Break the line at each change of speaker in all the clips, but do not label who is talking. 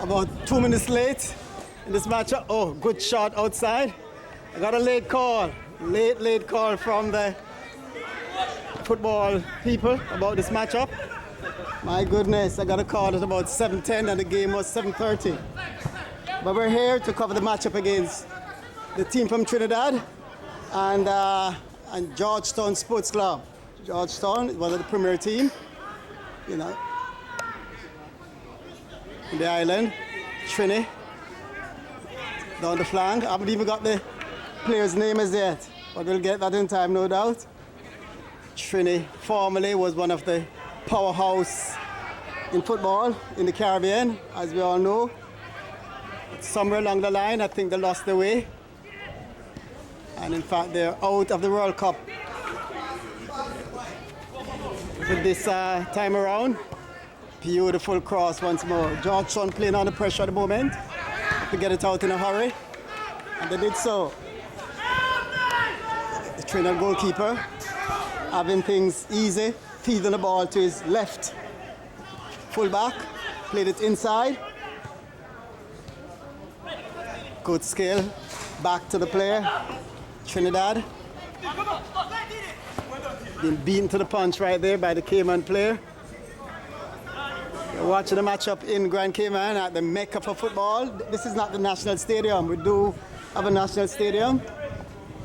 About 2 minutes late in this matchup. Oh, good shot outside. I got a late call. Late call from the football people about this matchup. My goodness, I got a call at about 7:10 and the game was 7:30. But we're here to cover the matchup against the team from Trinidad and Georgetown Sports Club. Georgetown is one of the premier team, you know, in the island. Trini, down the flank. I haven't even got the player's name as yet, but we'll get that in time, no doubt. Trini formerly was one of the powerhouse in football in the Caribbean, as we all know. But somewhere along the line, I think they lost their way. And in fact, they're out of the World Cup with this time around. Beautiful cross once more. Georgetown playing under pressure at the moment to get it out in a hurry. And they did so. The Trinidad goalkeeper having things easy, feeding the ball to his left fullback, played it inside. Good skill, back to the player. Trinidad being beaten to the punch right there by the Cayman player. You're watching the matchup in Grand Cayman at the Mecca for football. This is not the national stadium. We do have a national stadium,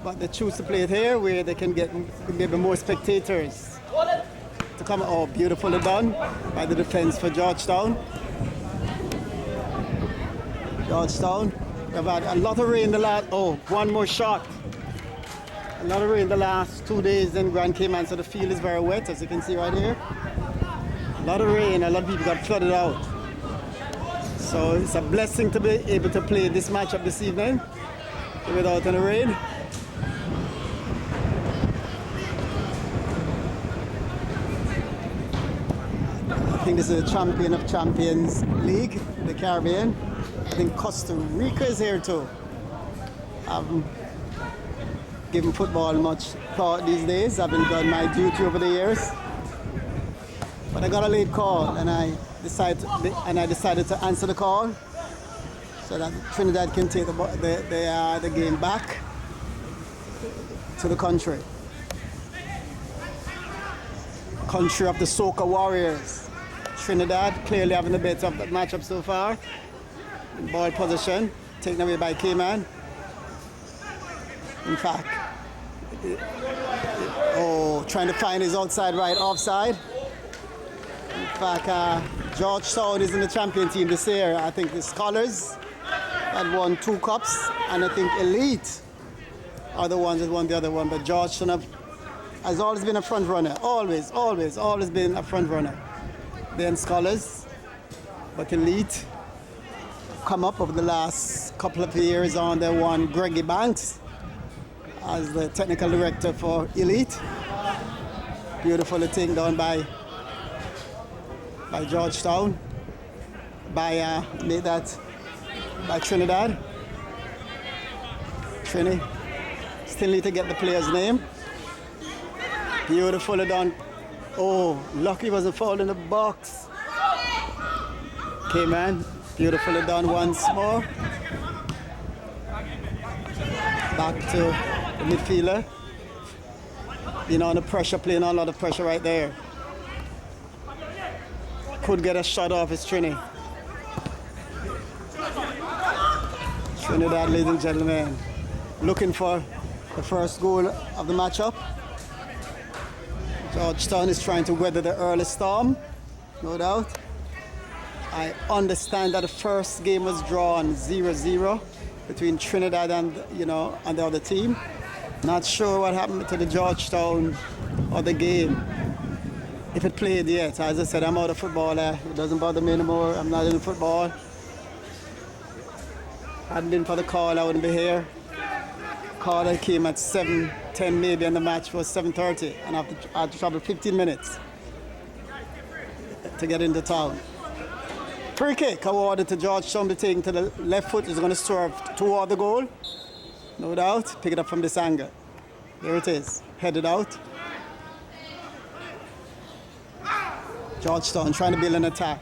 but they choose to play it here where they can get maybe more spectators to come. Oh, beautifully done by the defense for Georgetown. Georgetown. We've had a lot of rain the last, one more shot. A lot of rain the last 2 days in Grand Cayman, so the field is very wet, as you can see right here. A lot of rain, a lot of people got flooded out. So it's a blessing to be able to play this matchup this evening without any rain. I think this is the champion of champions league, the Caribbean. I think Costa Rica is here too. Given football much thought these days. I've been done my duty over the years. But I got a late call and I decided to answer the call so that Trinidad can take the game back to the country. Country of the Soca Warriors. Trinidad clearly having the better of the matchup so far. Ball position, taken away by Cayman. In fact, trying to find his outside right offside. In fact, Georgetown is in the champion team this year. I think the Scholars had won 2 cups, and I think Elite are the ones that won the other one. But Georgetown has always been a front runner. Always been a front runner. Then Scholars, but Elite come up over the last couple of years on their one Greggy Banks as the technical director for Elite. Beautifully taken down by Georgetown, by Trinidad. Trini still need to get the player's name. Beautifully done. Oh, lucky wasn't fouled in the box. Cayman, beautifully done once more. Back to the midfielder. Under pressure, playing on a lot of pressure right there. Could get a shot off his Trini. Trinidad, ladies and gentlemen, looking for the first goal of the matchup. Georgetown is trying to weather the early storm, no doubt. I understand that the first game was drawn 0-0 between Trinidad and the other team. Not sure what happened to the Georgetown or the game, if it played yet. As I said, I'm out of football. It doesn't bother me anymore. I'm not in football. Hadn't been for the call, I wouldn't be here. Call that came at 7:10 maybe, and the match was 7:30, and I had to travel 15 minutes to get into town. Free kick awarded to Georgetown, be taken to the left foot. Is going to serve toward the goal, no doubt. Pick it up from this angle. There it is, headed out. Georgetown trying to build an attack.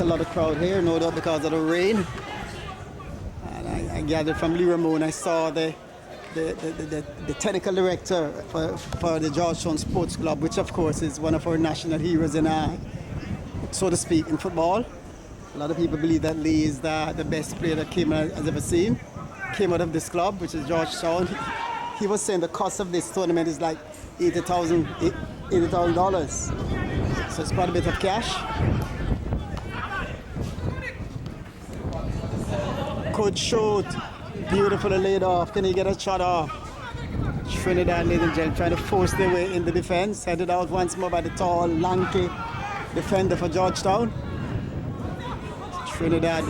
a lot of crowd here, no doubt because of the rain. And I gathered from Lee Ramon, I saw the technical director for the Georgetown Sports Club, which of course is one of our national heroes in, so to speak, in football. A lot of people believe that Lee is the best player that Cayman has ever seen. Came out of this club, which is Georgetown. He was saying the cost of this tournament is like $80,000. So it's quite a bit of cash. Could shoot. Beautifully laid off. Can he get a shot off? Trinidad, ladies and gentlemen, trying to force their way in the defense. Headed out once more by the tall, lanky defender for Georgetown. Trinidad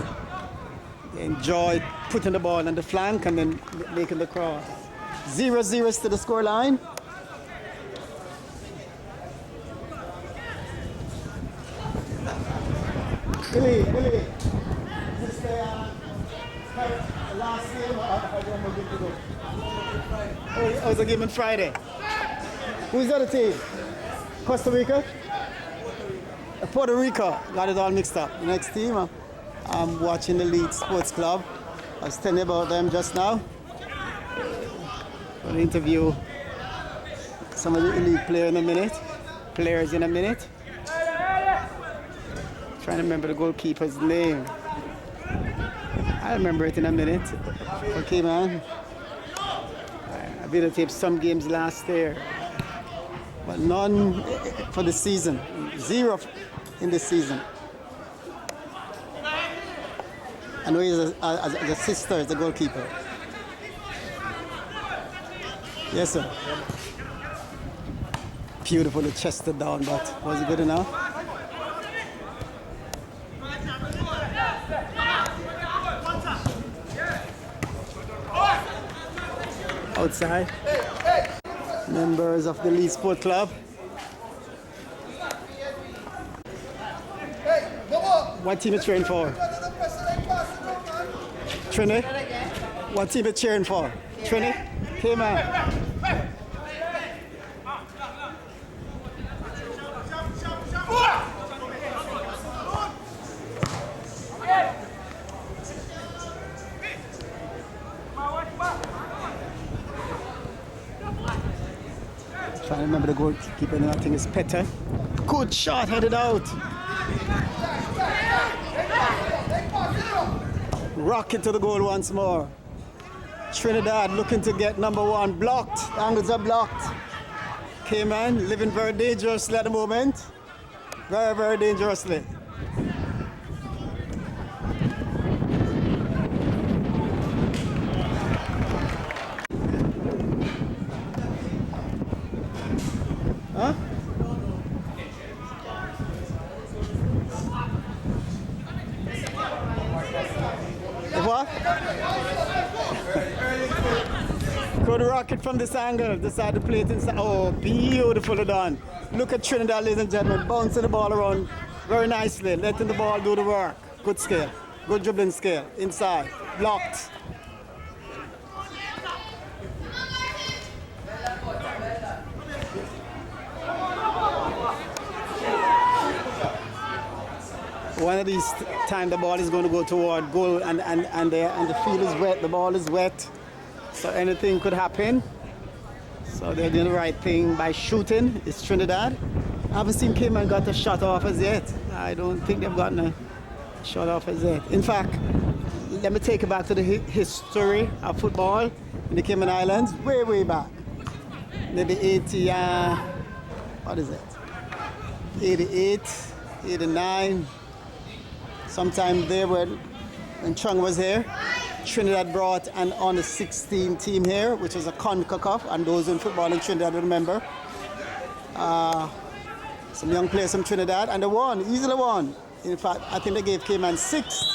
enjoy putting the ball on the flank and then making the cross. 0-0 to the score line. Billy, is this the last game or one more game to go? Oh, it's a game on Friday. Who's the other team? Costa Rica? Puerto Rico. Got it all mixed up. The next team, I'm watching the Leeds Sports Club. I was telling you about them just now. I'll interview some of the elite players in a minute. Trying to remember the goalkeeper's name. I'll remember it in a minute. Okay, man. I videotaped some games last year, but none for the season. 0 in the season. I know he's a sister, as a goalkeeper. Yes, sir. Beautifully chested down, but was it good enough? Outside. Members of the Leeds Sport Club. What team is cheering for? Trini? What team is cheering for? Trini? Cayman. Trying to remember the goalkeeper, I think it's Petter. Good shot, headed out. Rocket to the goal once more. Trinidad looking to get number one. Blocked. Angles are blocked. Cayman living very dangerously at the moment. Very, very dangerously. Huh? What? Good rocket from this angle, decide to play it inside. Oh, beautifully done. Look at Trinidad, ladies and gentlemen, bouncing the ball around very nicely, letting the ball do the work. Good skill, good dribbling skill. Inside, blocked. One of these times the ball is going to go toward goal and the field is wet, the ball is wet. So anything could happen. So they're doing the right thing by shooting. It's Trinidad. I haven't seen Cayman got a shot off as yet. I don't think they've gotten a shot off as yet. In fact, let me take it back to the history of football in the Cayman Islands, way, way back. Maybe 80, what is it? 88, 89. Sometime there when Chung was here. Trinidad brought an under 16 team here, which was a CONCACAF, and those in football in Trinidad remember. Some young players from Trinidad, and they won, easily won. In fact, I think they gave Cayman 6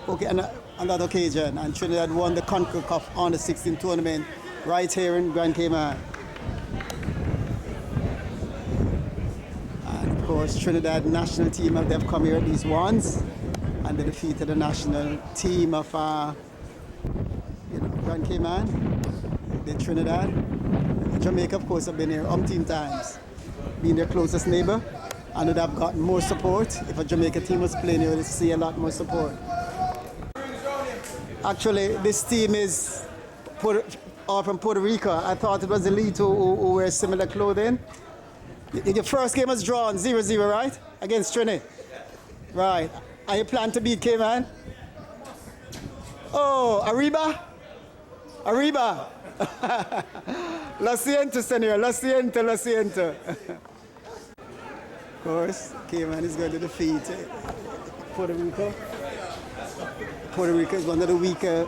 on that occasion, and Trinidad won the CONCACAF under 16 tournament right here in Grand Cayman. And of course, Trinidad national team, they've come here at least once, and they defeated the national team of Grand Cayman, the Trinidad. Jamaica, of course, have been here umpteen times, being their closest neighbor. and would have gotten more support. If a Jamaica team was playing, you would see a lot more support. Actually, this team is from Puerto Rico. I thought it was elite who wear similar clothing. Your first game was drawn 0-0, right? Against Trinity. Right. Are you plan to beat Cayman? Oh, Arriba? Arriba. Lo siento, senor. Lo siento, lo siento. Of course, Cayman is going to defeat Puerto Rico. Puerto Rico is one of the weaker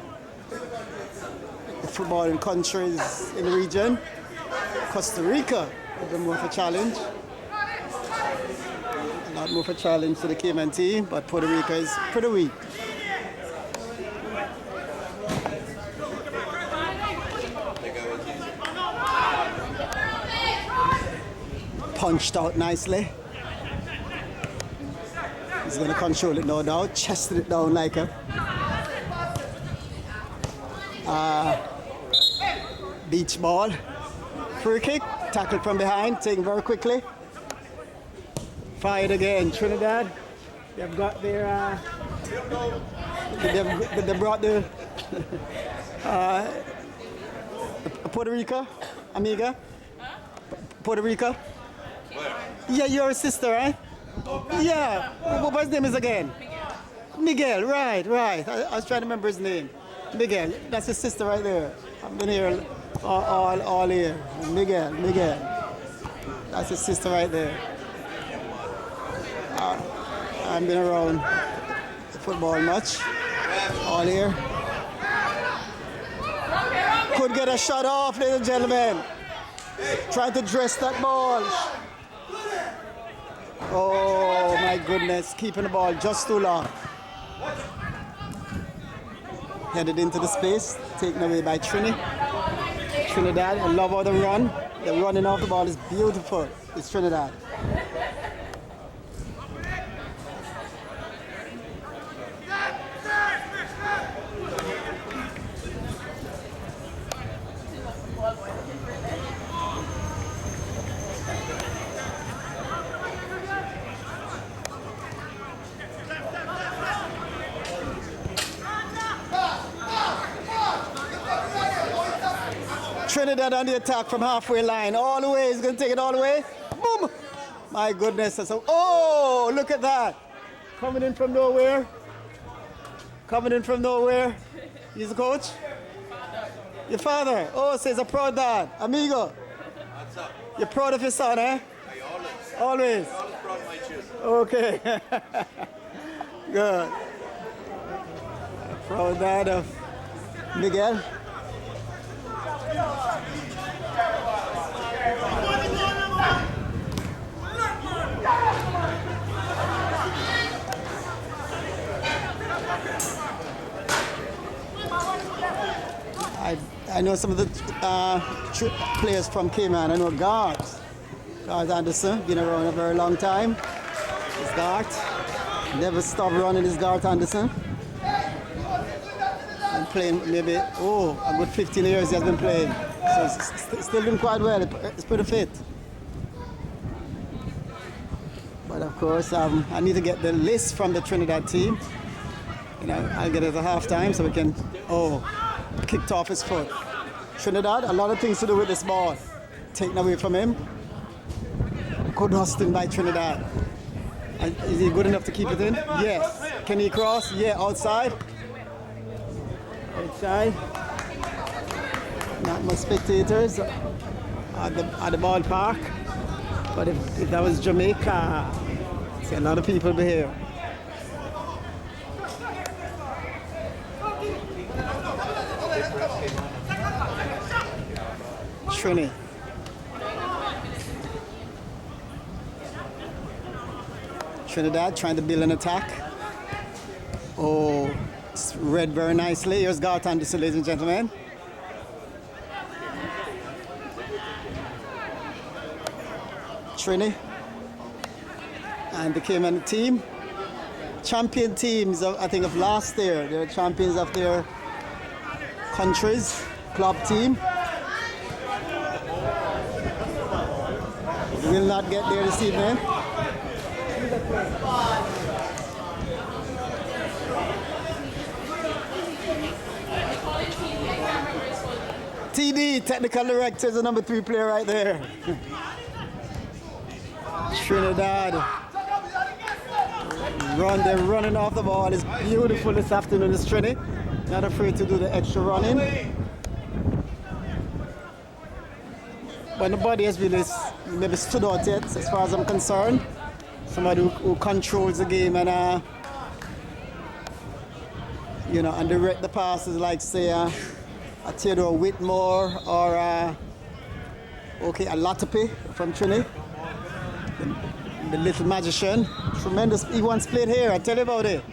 footballing countries in the region. Costa Rica will be more of a challenge. A lot more of a challenge to the Cayman team, but Puerto Rico is pretty weak. Punched out nicely. He's going to control it, no doubt. Chested it down like a beach ball. Free kick, tackled from behind, taken very quickly. Fired again. Trinidad, they've got their they brought the Puerto Rico, amiga. Puerto Rico. Yeah, you're a sister, right? Yeah. What his name is again? Miguel, right. I was trying to remember his name. Miguel, that's his sister right there. I've been here all year. Miguel. That's his sister right there. I've been around football much all year. Could get a shot off, ladies and gentlemen. Trying to dress that ball. Oh my goodness, keeping the ball just too long. Headed into the space, taken away by Trinidad. I love how they run. The running off the ball is beautiful. It's Trinidad. Trinidad on the attack from halfway line. All the way. He's going to take it all the way. Boom! My goodness. Oh, look at that. Coming in from nowhere. He's the coach? Your father. Oh, says a proud dad. Amigo.
What's up?
You're proud of your son, eh? Always.
Always proud of my children.
Okay. Good. Proud dad of Miguel. I know some of the players from Cayman. I know Garth Anderson, been around a very long time. He's Garth. Never stopped running, is Garth Anderson. And playing maybe, a good 15 years he has been playing. So he's still doing quite well. He's pretty fit. But of course, I need to get the list from the Trinidad team. I'll get it at halftime so we can, kicked off his foot. Trinidad, a lot of things to do with this ball. Taken away from him. Good hustling by Trinidad. Is he good enough to keep it in? Yes. Can he cross? Yeah, outside. Not much spectators at the ballpark. But if that was Jamaica, see a lot of people be here. Trinidad trying to build an attack. Oh, it's read very nicely. Here's Garth Anderson, ladies and gentlemen. Trini and the Cayman team. Champion teams, I think, of last year. They're champions of their countries, club team. Will not get there this evening. TD, technical director, is the number 3 player right there. Trinidad. They're running off the ball. It's beautiful this afternoon, this Trini. Not afraid to do the extra running. But nobody has really maybe stood out yet, as far as I'm concerned. Somebody who controls the game and and direct the passes, like say a Theodore Whitmore or a Latope from Trini. The little magician. Tremendous. He once played here, I tell you about it.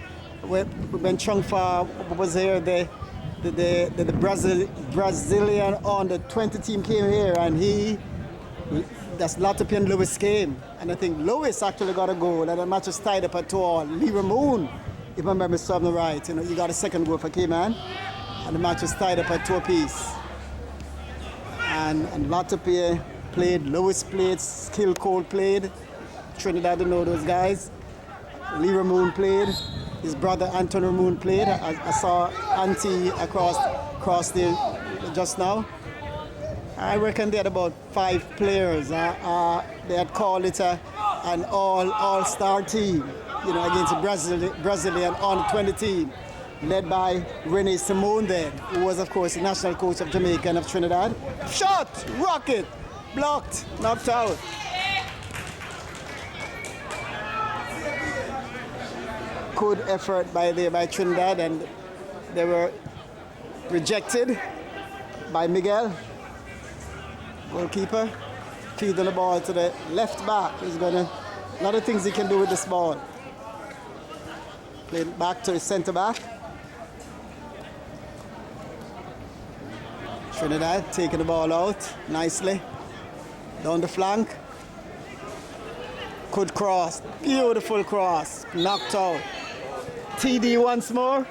When Chungfa was here, the Brazilian on the 20 team came here, and that's Latope and Lewis came. And I think Lewis actually got a goal, and the match was tied up at 2-all. Lee Ramon, if I remember something right, he got a second goal for Cayman, and the match was tied up at 2 apiece. And Latope played, Lewis played, Skill Cole played. Trinidad didn't know those guys. Lee Ramon played. His brother Anton Ramon played. I saw Auntie across there just now. I reckon they had about 5 players. They had called it an all-star team, against a Brazilian under-20 team, led by Rene Simone then, who was, of course, the national coach of Jamaica and of Trinidad. Shot! Rocket! Blocked! Knocked out. Good effort by Trinidad, and they were rejected by Miguel, goalkeeper. Feeding the ball to the left back. He's got a lot of things he can do with this ball. Played back to the centre back. Trinidad taking the ball out nicely. Down the flank. Good cross. Beautiful cross. Knocked out. TD once more.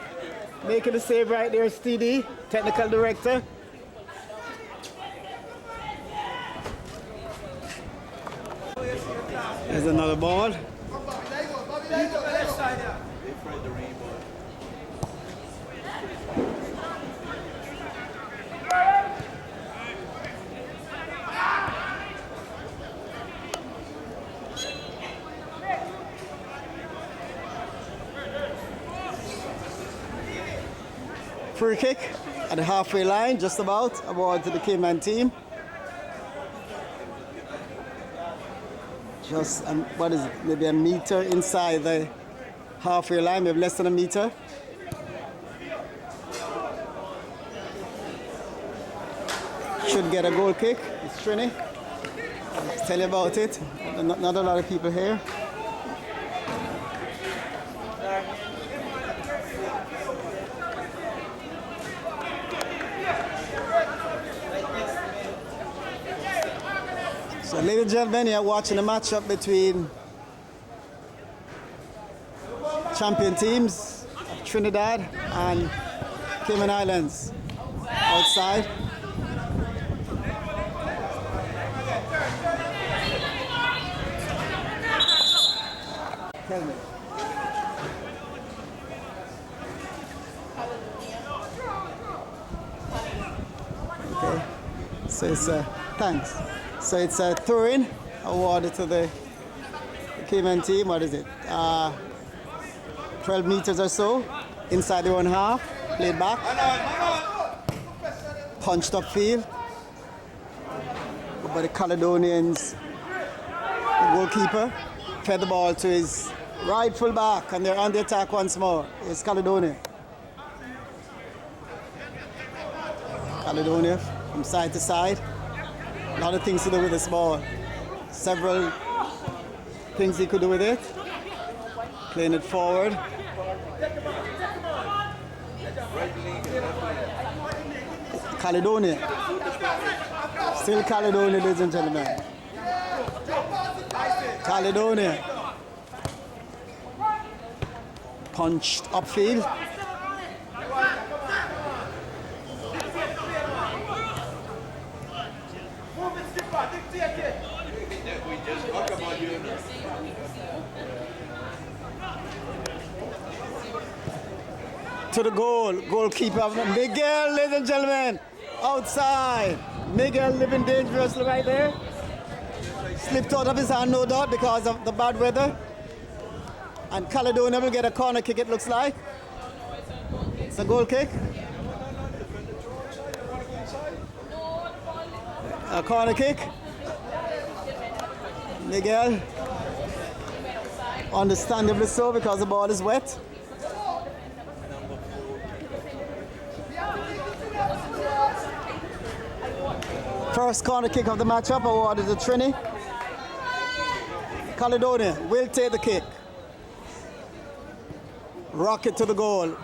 Making the save right there is TD, technical director. There's another ball. Free kick at the halfway line, just about, award to the Cayman team. Just, what is it, maybe a meter inside the halfway line, maybe less than a meter. Should get a goal kick. It's Trini. I'll tell you about it. Not a lot of people here. So, ladies and gentlemen, you're watching a matchup between champion teams of Trinidad and Cayman Islands. Outside. Tell me. Okay. So it's thanks. So it's a throw-in awarded to the Cayman team. What is it? 12 meters or so inside their own half. Played back. Punched upfield. By the Caledonians, the goalkeeper fed the ball to his right full back, and they're on the attack once more. It's Caledonia. Caledonia from side to side. A lot of things to do with this ball. Several things he could do with it. Playing it forward. Caledonia. Still Caledonia, ladies and gentlemen. Caledonia. Punched upfield. to the goal. Goalkeeper Miguel, ladies and gentlemen, outside. Miguel living dangerously right there. Slipped out of his hand, no doubt, because of the bad weather. And Caledonia will get a corner kick, it looks like. It's a goal kick. A corner kick. Miguel. Understandably so, because the ball is wet. First corner kick of the matchup awarded to Trini. Caledonia will take the kick. Rocket to the goal.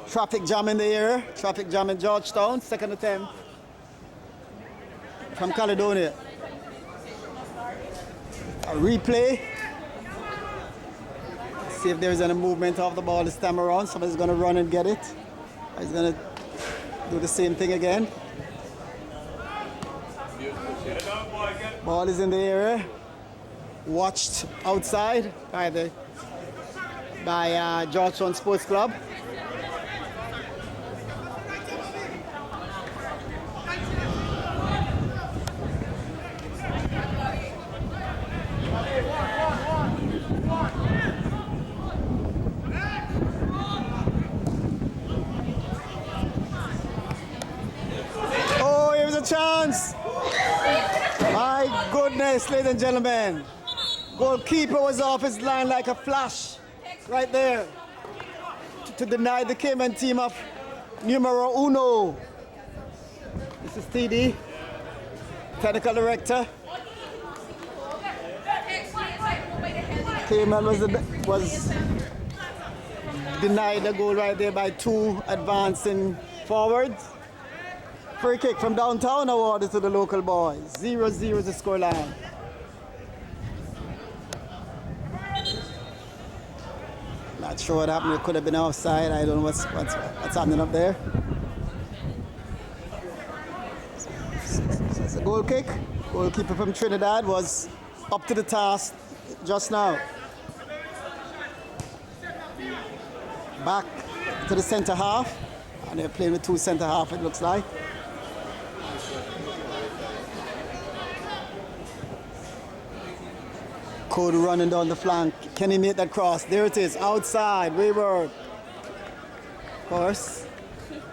Traffic jam in the area. Traffic jam in Georgetown. Second attempt from Caledonia. A replay. See if there's any movement of the ball this time around. Somebody's going to run and get it. He's going to do the same thing again. Ball is in the area. Watched outside by Georgetown Sports Club. Oh, here's a chance. My goodness, ladies and gentlemen. Goalkeeper was off his line like a flash right there to deny the Cayman team of numero uno. This is TD, technical director. Cayman was denied the goal right there by two advancing forwards. Free kick from downtown awarded to the local boys. 0-0 is the scoreline. Not sure what happened. It could have been offside. I don't know what's happening up there. It's a goal kick. Goalkeeper from Trinidad was up to the task just now. Back to the center half. And they're playing with two center half, it looks like. Code running down the flank. Can he make that cross? There it is, outside, wayward. Of course,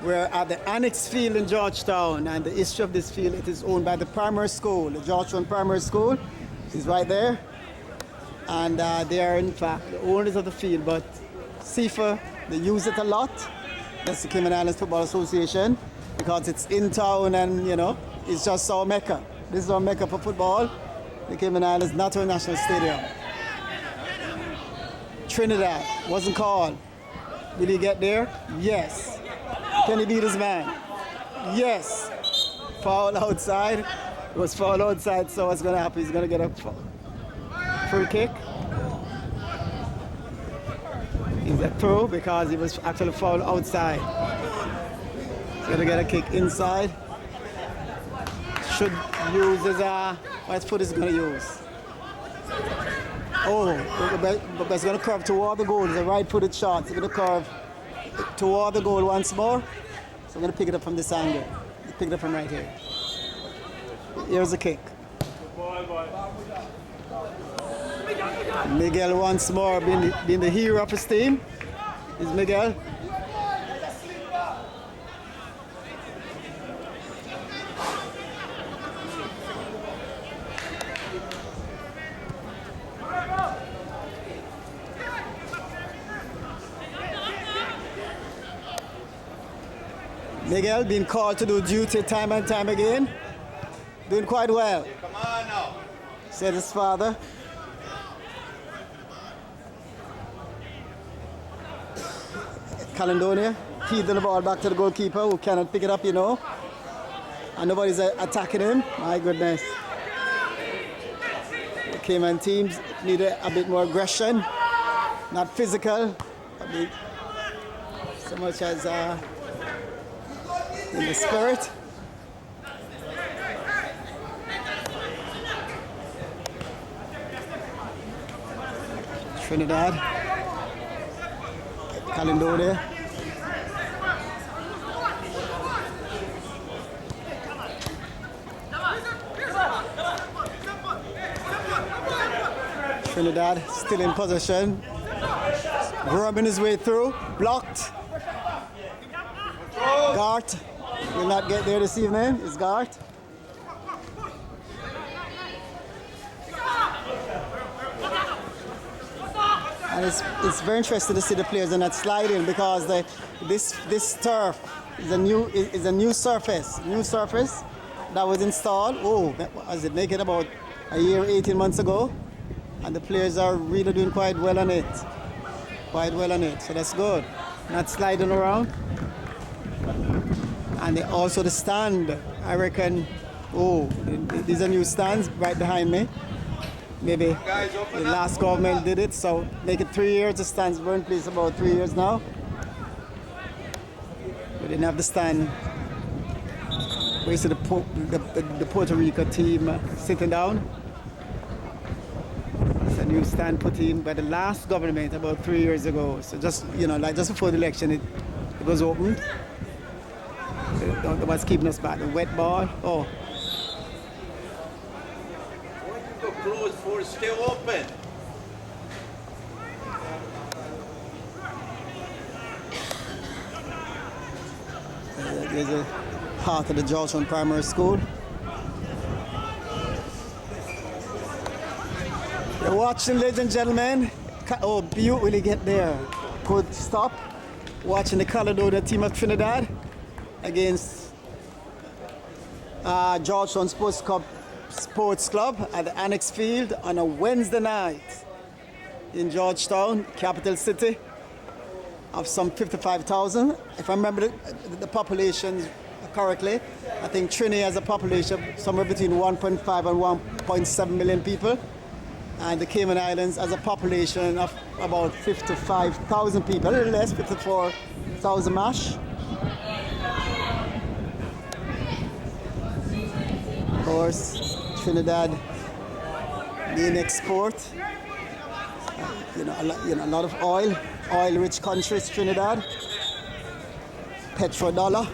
we're at the Annex Field in Georgetown, and the history of this field, it is owned by the primary school, the Georgetown Primary School. It's right there. And they are, in fact, the owners of the field, but CIFA, they use it a lot. That's the Cayman Islands Football Association, because it's in town and, you know, it's just our mecca. This is our mecca for football. The Cayman Islands Natural National Stadium. Trinidad wasn't called. Did he get there? Yes. Can he beat his man? Yes. Foul outside. It was foul outside, so what's going to happen? He's going to get a free kick. He's a throw because he was actually fouled outside. He's going to get a kick inside. Should use his what foot is he going to use? Oh, but he's going to curve toward the goal. It's a right-footed shot. He's going to curve toward the goal once more. So I'm going to pick it up from this angle. Pick it up from right here. Here's the kick. Miguel once more being the hero of his team. Is Miguel. Miguel being called to do duty time and time again. Doing quite well.
Come on now.
Said his father. Caledonia feeding the ball back to the goalkeeper who cannot pick it up, you know. And nobody's attacking him. My goodness. The Cayman teams need a bit more aggression. Not physical. So much as in the spirit. Trinidad. Caledonia. Trinidad still in possession. Grubbing his way through. Blocked. Gart will not get there this evening. It's Gart. And it's very interesting to see the players are not sliding because this turf is a new surface that was installed. Oh, was it making about a year, 18 months ago, and the players are really doing quite well on it. So that's good. Not sliding around. And also the stand, I reckon. Oh, these are new stands right behind me. Maybe the last government did it, so make it 3 years. The stands were in place about 3 years now. We didn't have the stand. We see the Puerto Rico team sitting down. It's a new stand put in by the last government about 3 years ago. So just before the election, it was opened. That was keeping us back. The wet ball. Oh.
Closed for stay open.
There's a heart of the Georgetown Primary School. You're watching, ladies and gentlemen. Oh, Butte will get there. Good stop. Watching the Caledonia team of Trinidad against Georgetown Sports Club at the Annex Field on a Wednesday night in Georgetown, capital city, of some 55,000. If I remember the population correctly, I think Trinidad has a population somewhere between 1.5 and 1.7 million people, and the Cayman Islands has a population of about 55,000 people, a little less, 54,000 mash. Of course, Trinidad being export, a lot of oil-rich countries. Trinidad, petrodollar.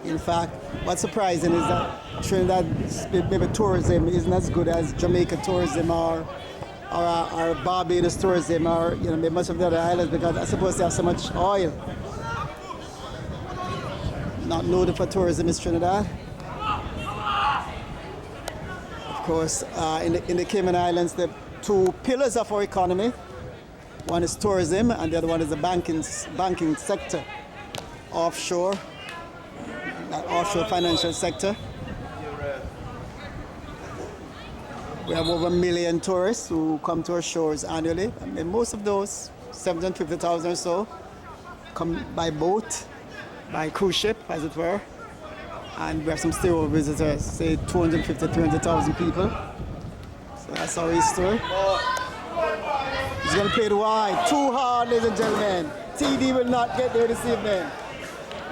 In fact, what's surprising is that Trinidad's maybe tourism isn't as good as Jamaica tourism or Barbados tourism or maybe much of the other islands, because I suppose they have so much oil. Not noted for tourism is Trinidad. Of course, in the Cayman Islands, the two pillars of our economy, one is tourism and the other one is the banking sector, offshore financial sector. We have over 1 million tourists who come to our shores annually. I mean, most of those, 750,000 or so, come by boat, by cruise ship, as it were. And we have some stayover visitors, say 250, 300,000 people. So that's our history. He's going to play it wide. Too hard, ladies and gentlemen. TD will not get there this evening.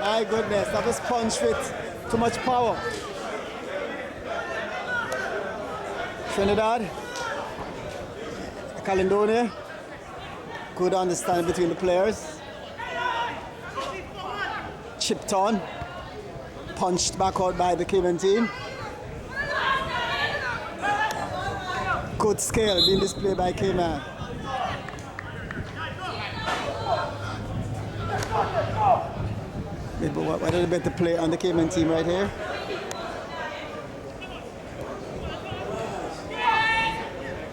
My goodness, that was punched with too much power. Trinidad, Caledonia, good understanding between the players. Chipped on, punched back out by the Cayman team. Good skill being displayed by Cayman. Maybe what are the better play on the Cayman team right here?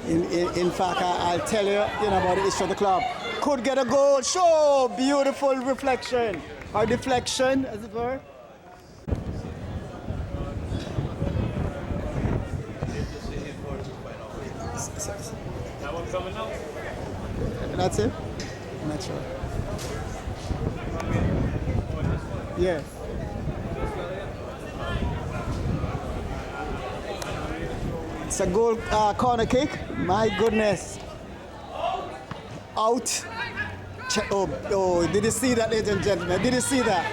In fact, I'll tell you, about the issue of the club. Could get a goal. Show beautiful reflection or deflection, as it were.
That one coming out?
That's it? I'm not sure. Yes. It's a goal corner kick. My goodness. Out. Oh, did you see that, ladies and gentlemen? Did you see that?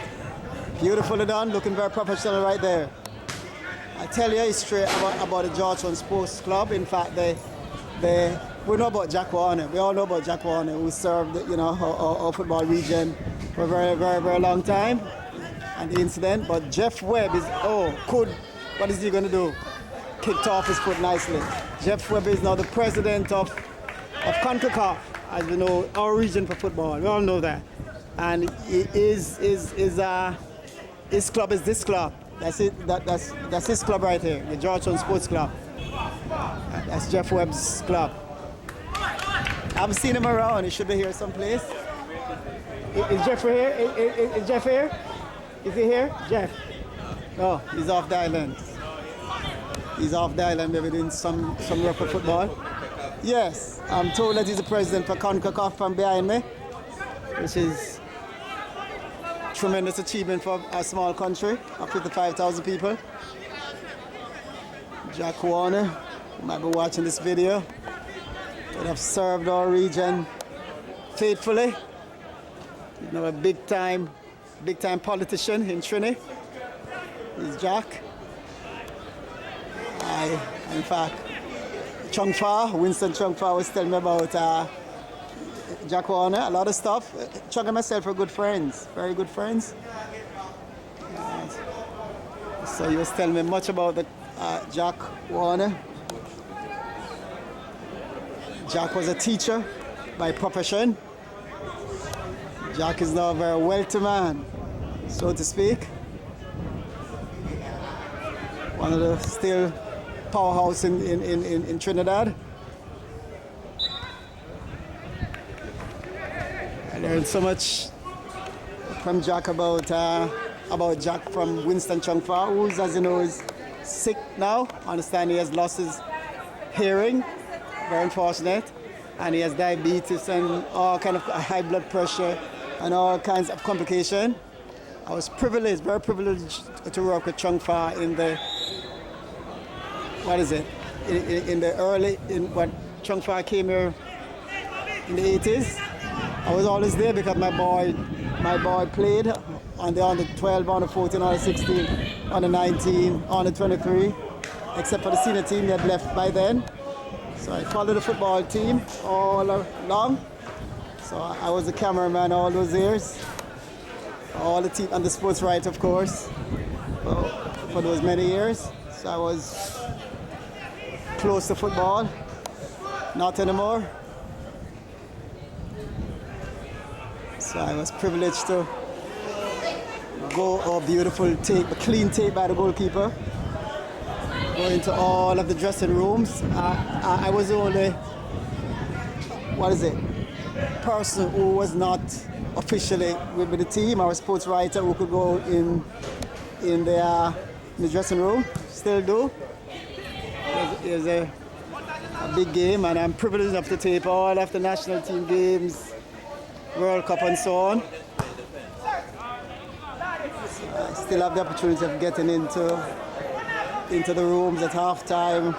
Beautifully done. Looking very professional right there. I tell you a history about the Georgetown Sports Club. In fact, we know about Jack Warner. We all know about Jack Warner, who served, our football region for a very, very, very long time. And the incident, but Jeff Webb what is he going to do? kicked off his foot nicely. Jeff Webb is now the president of CONCACAF, as we know, our region for football. We all know that. And his club is this club. That's it. That's his club right here, the Georgetown Sports Club. That's Jeff Webb's club. I haven't seen him around. He should be here someplace. Is Jeff here? Is Jeff here? Is he here? Jeff? No, he's off the island. He's off the island, maybe doing some work for football. Yes, I'm told that he's the president for CONCACAF from behind me, which is tremendous achievement for a small country of 55,000 people. Jack Warner, who might be watching this video, would have served our region faithfully. He's now a big time politician in Trinity. He's Jack. In fact, Winston Chung Fa was telling me about Jack Warner, a lot of stuff. Chung and myself are good friends, very good friends. So he was telling me much about Jack Warner. Jack was a teacher by profession. Jack is now a very wealthy man, so to speak. One of the still powerhouse in Trinidad. I learned so much from Jack about Jack from Winston Chung Fa, who, as you know, is sick now. I understand he has lost his hearing, very unfortunate, and he has diabetes and all kind of high blood pressure and all kinds of complications. I was privileged, very privileged to work with Chung Fa in the when Chung Fa came here in the 80s. I was always there because my boy played on the under 12, under 14, under 16, under 19, under 23, except for the senior team that left by then. So I followed the football team all along. So I was the cameraman all those years. All the team and the sports right, of course, for those many years. So I was close to football, not anymore. So I was privileged to go a beautiful tape, a clean tape by the goalkeeper, go into all of the dressing rooms. I was the only, person who was not officially with the team, or a sports writer who could go in the dressing room, still do. It was a big game, and I'm privileged enough to tape all of the national team games, World Cup and so on. So I still have the opportunity of getting into the rooms at halftime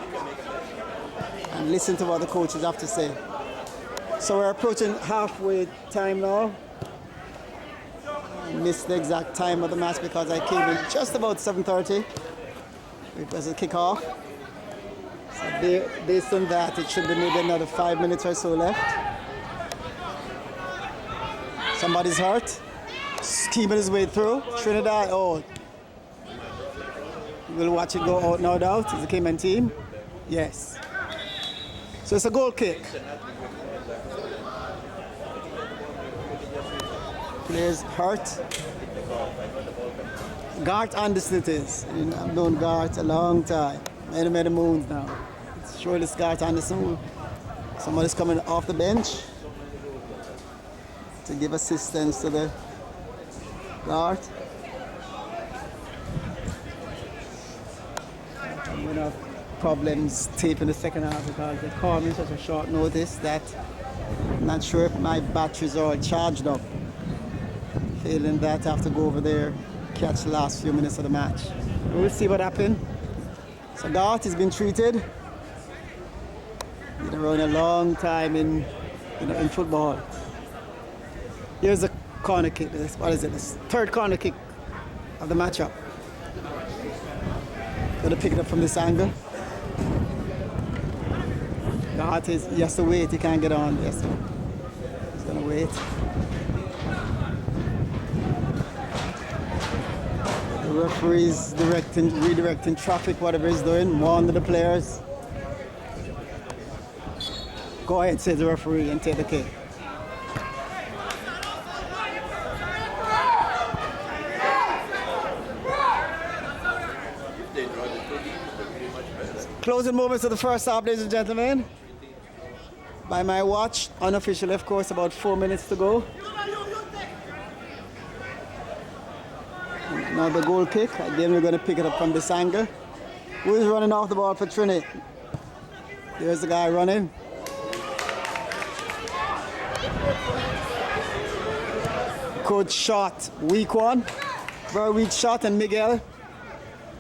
and listen to what the coaches have to say. So we're approaching halfway time now. I missed the exact time of the match because I came in just about 7:30. It was a kickoff. So based on that, it should be maybe another 5 minutes or so left. Somebody's hurt. Scheming his way through. Trinidad, we'll watch it go out, no doubt. It's the Cayman team. Yes. So it's a goal kick. Players hurt. Garth Anderson it is. I've known Garth a long time. Many moons now. It's surely Garth Anderson. Somebody's coming off the bench to give assistance to the Garth. I'm going to have problems taping the second half because they called me such a short notice that I'm not sure if my batteries are all charged up. Failing that, I have to go over there, catch the last few minutes of the match. We'll see what happens. So Garth has been treated. Been around a long time in football. Here's a corner kick. What is it? This third corner kick of the matchup. Gonna pick it up from this angle. Garth he has to wait. He can't get on. Yes, he's gonna wait. The referee's redirecting traffic, whatever he's doing, warn the players. Go ahead, says the referee, and take the kick. Closing moments of the first half, ladies and gentlemen. By my watch, unofficially, of course, about 4 minutes to go. Now the goal kick. Again, we're going to pick it up from this angle. Who is running off the ball for Trinity? There's the guy running. Good shot, weak one. Very weak shot, and Miguel,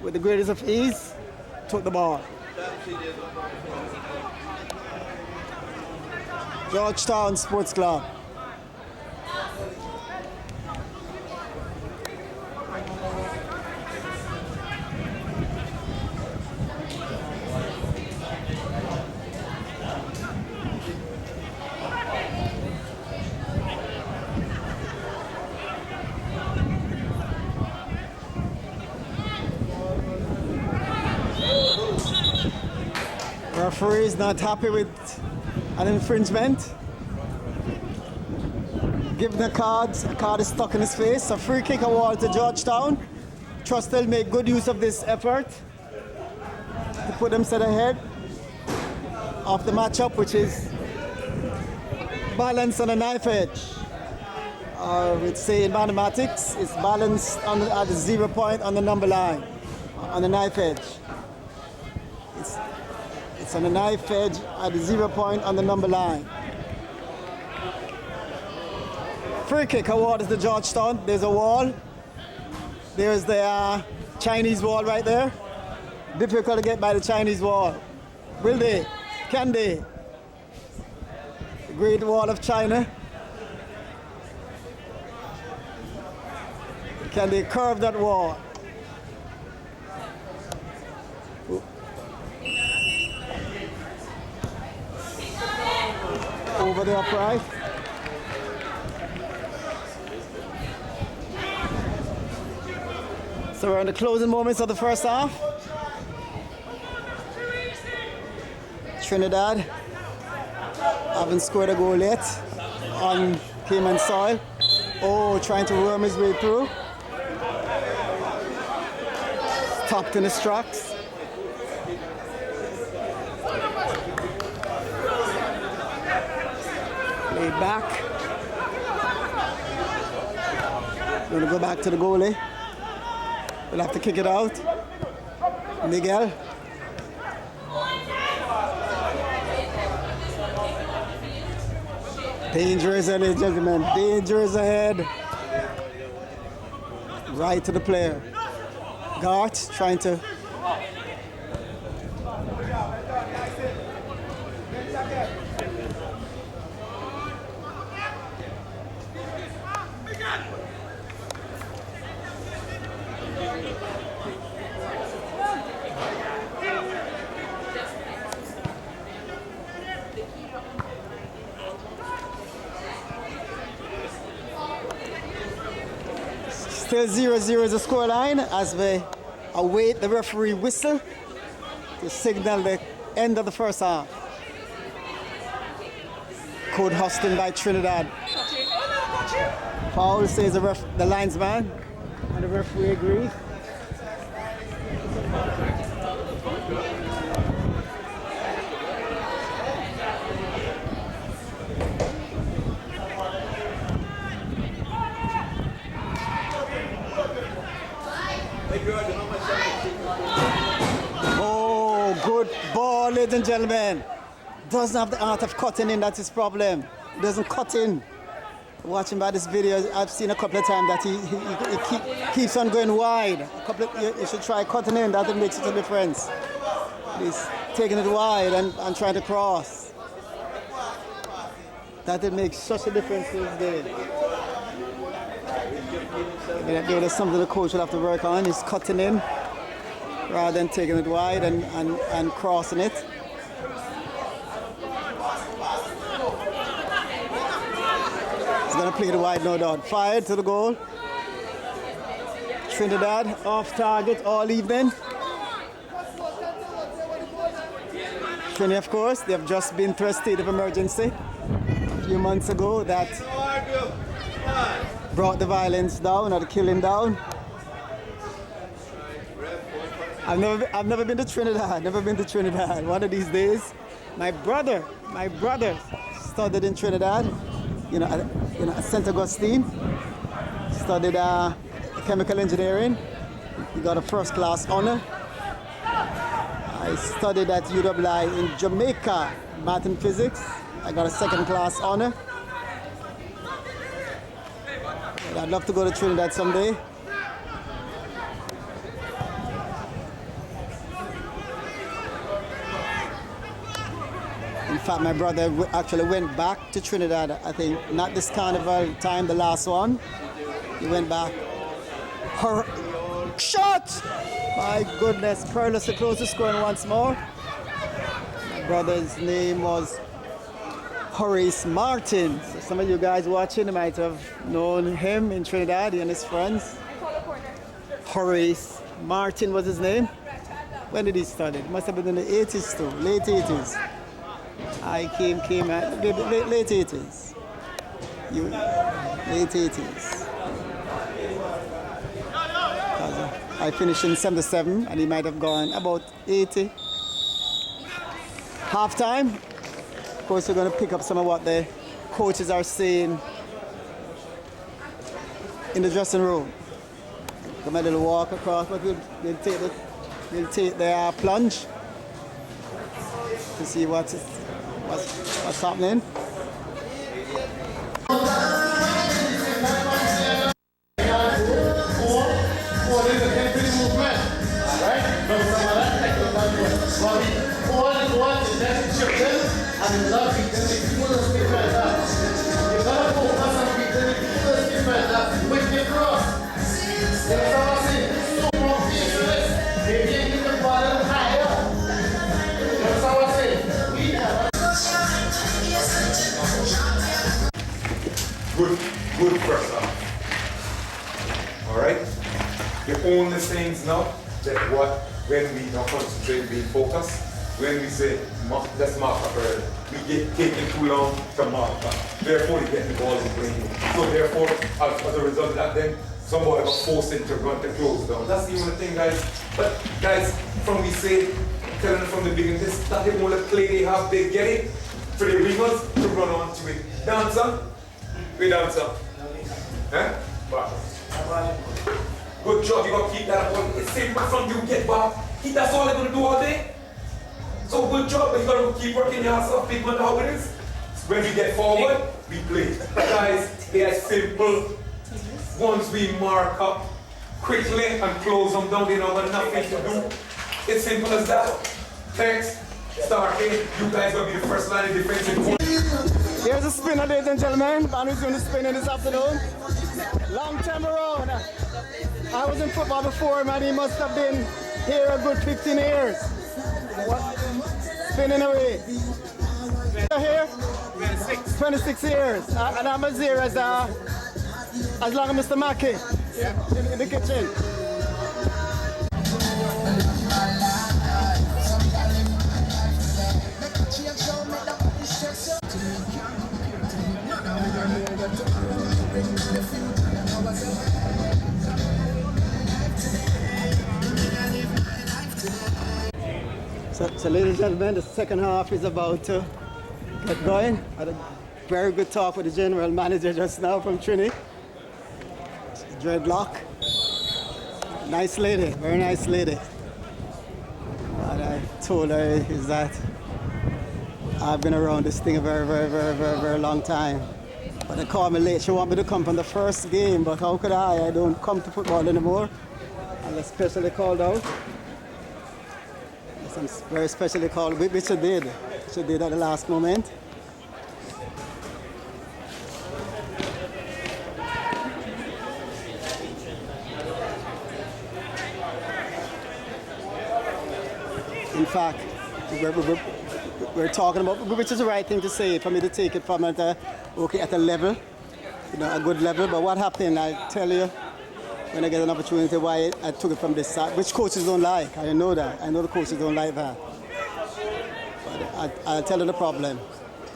with the greatest of ease, took the ball. Georgetown Sports Club. Referee is not happy with an infringement. Given a card is stuck in his face. A free kick award to Georgetown. Trustel make good use of this effort to put themselves ahead of the matchup, which is balanced on a knife edge. We'd say in mathematics, it's balanced at the 0 point on the number line, on the knife edge. It's on the knife edge at the 0 point on the number line. Free kick award is to Georgetown. There's a wall. There's the Chinese wall right there. Difficult to get by the Chinese wall. Will they? Can they? The Great Wall of China. Can they curve that wall? Over the upright. So we're in the closing moments of the first half. Trinidad haven't scored a goal yet on Cayman soil. Oh, trying to worm his way through. Stopped in his tracks. Laid back. We're going to go back to the goalie. We'll have to kick it out. Miguel. Danger is ahead, ladies and gentlemen. Danger is ahead. Right to the player. Gart trying to. Still 0-0 is the scoreline as we await the referee whistle to signal the end of the first half. Code hosting by Trinidad. Foul says the linesman, and the referee agrees. Oh, good ball, ladies and gentlemen. Doesn't have the art of cutting in, that's his problem. Doesn't cut in. Watching by this video, I've seen a couple of times that he keeps on going wide. You should try cutting in, that makes a difference. He's taking it wide and trying to cross. That makes such a difference to his game. Maybe that's something the coach will have to work on, is cutting in rather than taking it wide and crossing it. He's going to play it wide, no doubt. Fired to the goal. Trinidad off target all evening. Trinidad, of course, they have just been through a state of emergency a few months ago that brought the violence down or the killing down. I've never been to Trinidad. Never been to Trinidad. One of these days, my brother studied in Trinidad. At St. Augustine. Studied chemical engineering. He got a first class honor. I studied at UWI in Jamaica, math and physics. I got a second class honor. And I'd love to go to Trinidad someday. In fact, my brother actually went back to Trinidad, I think, not this carnival time, the last one. He went back. Shot! My goodness, perilously close to scoring once more. My brother's name was Horace Martin. So some of you guys watching might have known him in Trinidad, he and his friends. Horace Martin was his name. When did he study? It must have been in the 80s too, late 80s. I came at late 80s. Late 80s. I finished in 77 and he might have gone about 80. Halftime. Of course, we're going to pick up some of what the coaches are saying in the dressing room. Come a little walk across, but we'll take the plunge to see what's happening.
Good first half. All right. The only things now that when we don't concentrate, being focused, when we say let's mark up early, we get taking too long to mark up. Therefore, you get the ball in play. So therefore, as a result of that, then somebody got forced into run to close down. That's the only thing, guys. But guys, from we say, telling them from the beginning, this not the only play they have. They get it for the wingers to run on to it. Dancer, we dancer. Huh? Back. Good job, you got to keep that up. It's simple from you get back. That's all they're going to do all day. So good job, but you got to keep working your ass off. Big man, how it is. When we get forward, we play. Guys, they are simple. Once we mark up quickly and close them down, they don't have nothing to do. It's simple as that. Thanks. Starting. You guys will be the first line of defense.
Here's a spinner, ladies and gentlemen. Man who's doing the spinning this afternoon. Long time around. I was in football before, man. He must have been here a good 15 years. Spinning away. Here? 26 years. And I'm as here as long as Mr. Mackey in the kitchen. So ladies and gentlemen, the second half is about to get going. I had a very good talk with the general manager just now from Trini. Dreadlock. Nice lady, very nice lady. What I told her is that I've been around this thing a very long time. But they called me late. She wanted me to come from the first game, but how could I? I don't come to football anymore. Unless specially called out. I'm very specially called, which she did. She did at the last moment. In fact, we're talking about, which is the right thing to say, for me to take it from at a level, a good level. But what happened, I tell you, when I get an opportunity, why I took it from this side, which coaches don't like. I know that. I know the coaches don't like that. But I'll tell you the problem.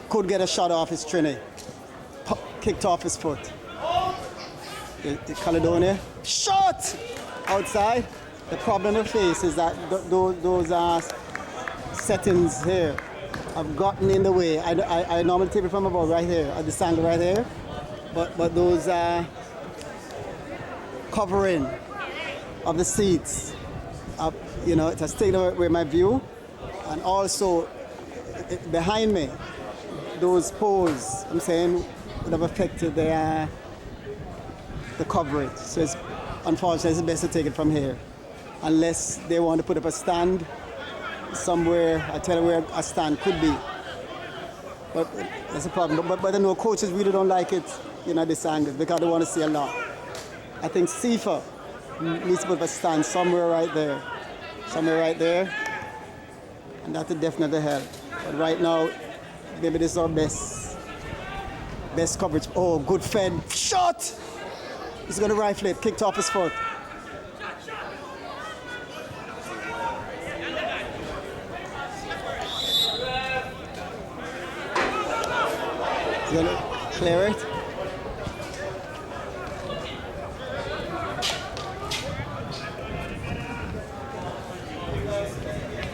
Could get a shot off his trinity. Kicked off his foot. The Caledonia. Shot! Outside. The problem we face is that those settings here have gotten in the way. I normally take it from about right here, at this angle right here. But those covering of the seats, it has taken away my view. And also, behind me, those poles, I'm saying, would have affected the coverage. So unfortunately, it's best to take it from here. Unless they want to put up a stand somewhere, I tell you where a stand could be. But that's a problem. But I know coaches really don't like it, this angle, because they want to see a lot. I think CIFA needs to put up a stand somewhere right there. Somewhere right there. And that would definitely help. But right now, maybe this is our best coverage. Oh, good fed. Shot! He's going to rifle it. Kicked off his foot. He's going to clear it.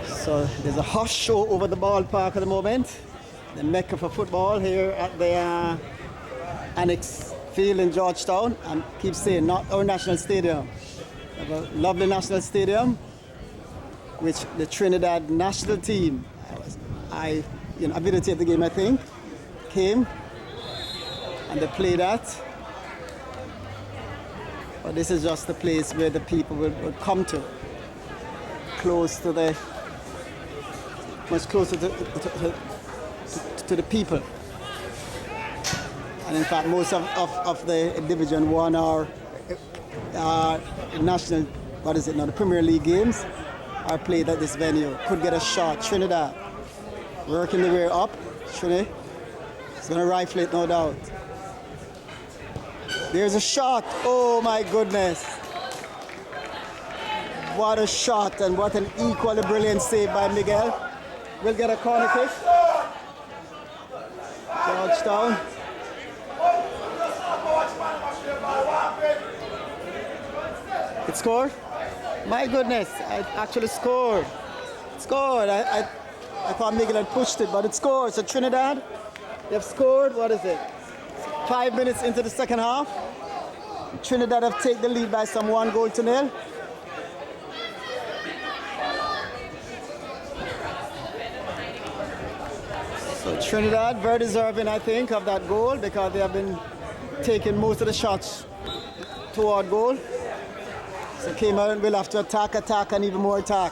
So there's a hush show over the ballpark at the moment. The mecca for football here at the Annex Field in Georgetown. And keep saying, not our national stadium. We have a lovely national stadium, which the Trinidad national team, I videotaped the game, I think, came and they played at. But this is just the place where the people would come to, much closer to the people. And in fact, most of the Division 1 or national, the Premier League games are played at this venue. Could get a shot. Trinidad working the way up. Trinidad is going to rifle it, no doubt. There's a shot. Oh my goodness. What a shot, and what an equally brilliant save by Miguel. We'll get a corner kick. Georgetown. It scored? My goodness, it actually scored. It scored. I thought Miguel had pushed it, but it scored. So Trinidad, they've scored, 5 minutes into the second half. Trinidad have taken the lead by some 1-0. So Trinidad, very deserving, I think, of that goal, because they have been taking most of the shots toward goal. So Cayman will have to attack, and even more attack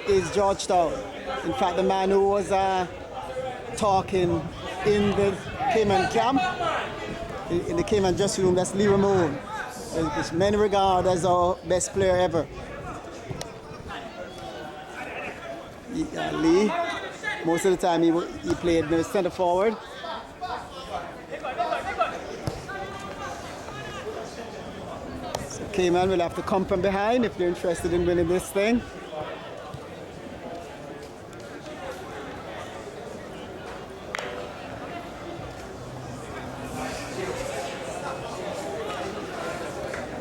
is Georgetown. In fact, the man who was talking in the Cayman camp, in the Cayman dressing room, that's Lee Ramon, which many regard as our best player ever. Lee, most of the time he played the center forward. So Cayman will have to come from behind if they're interested in winning this thing.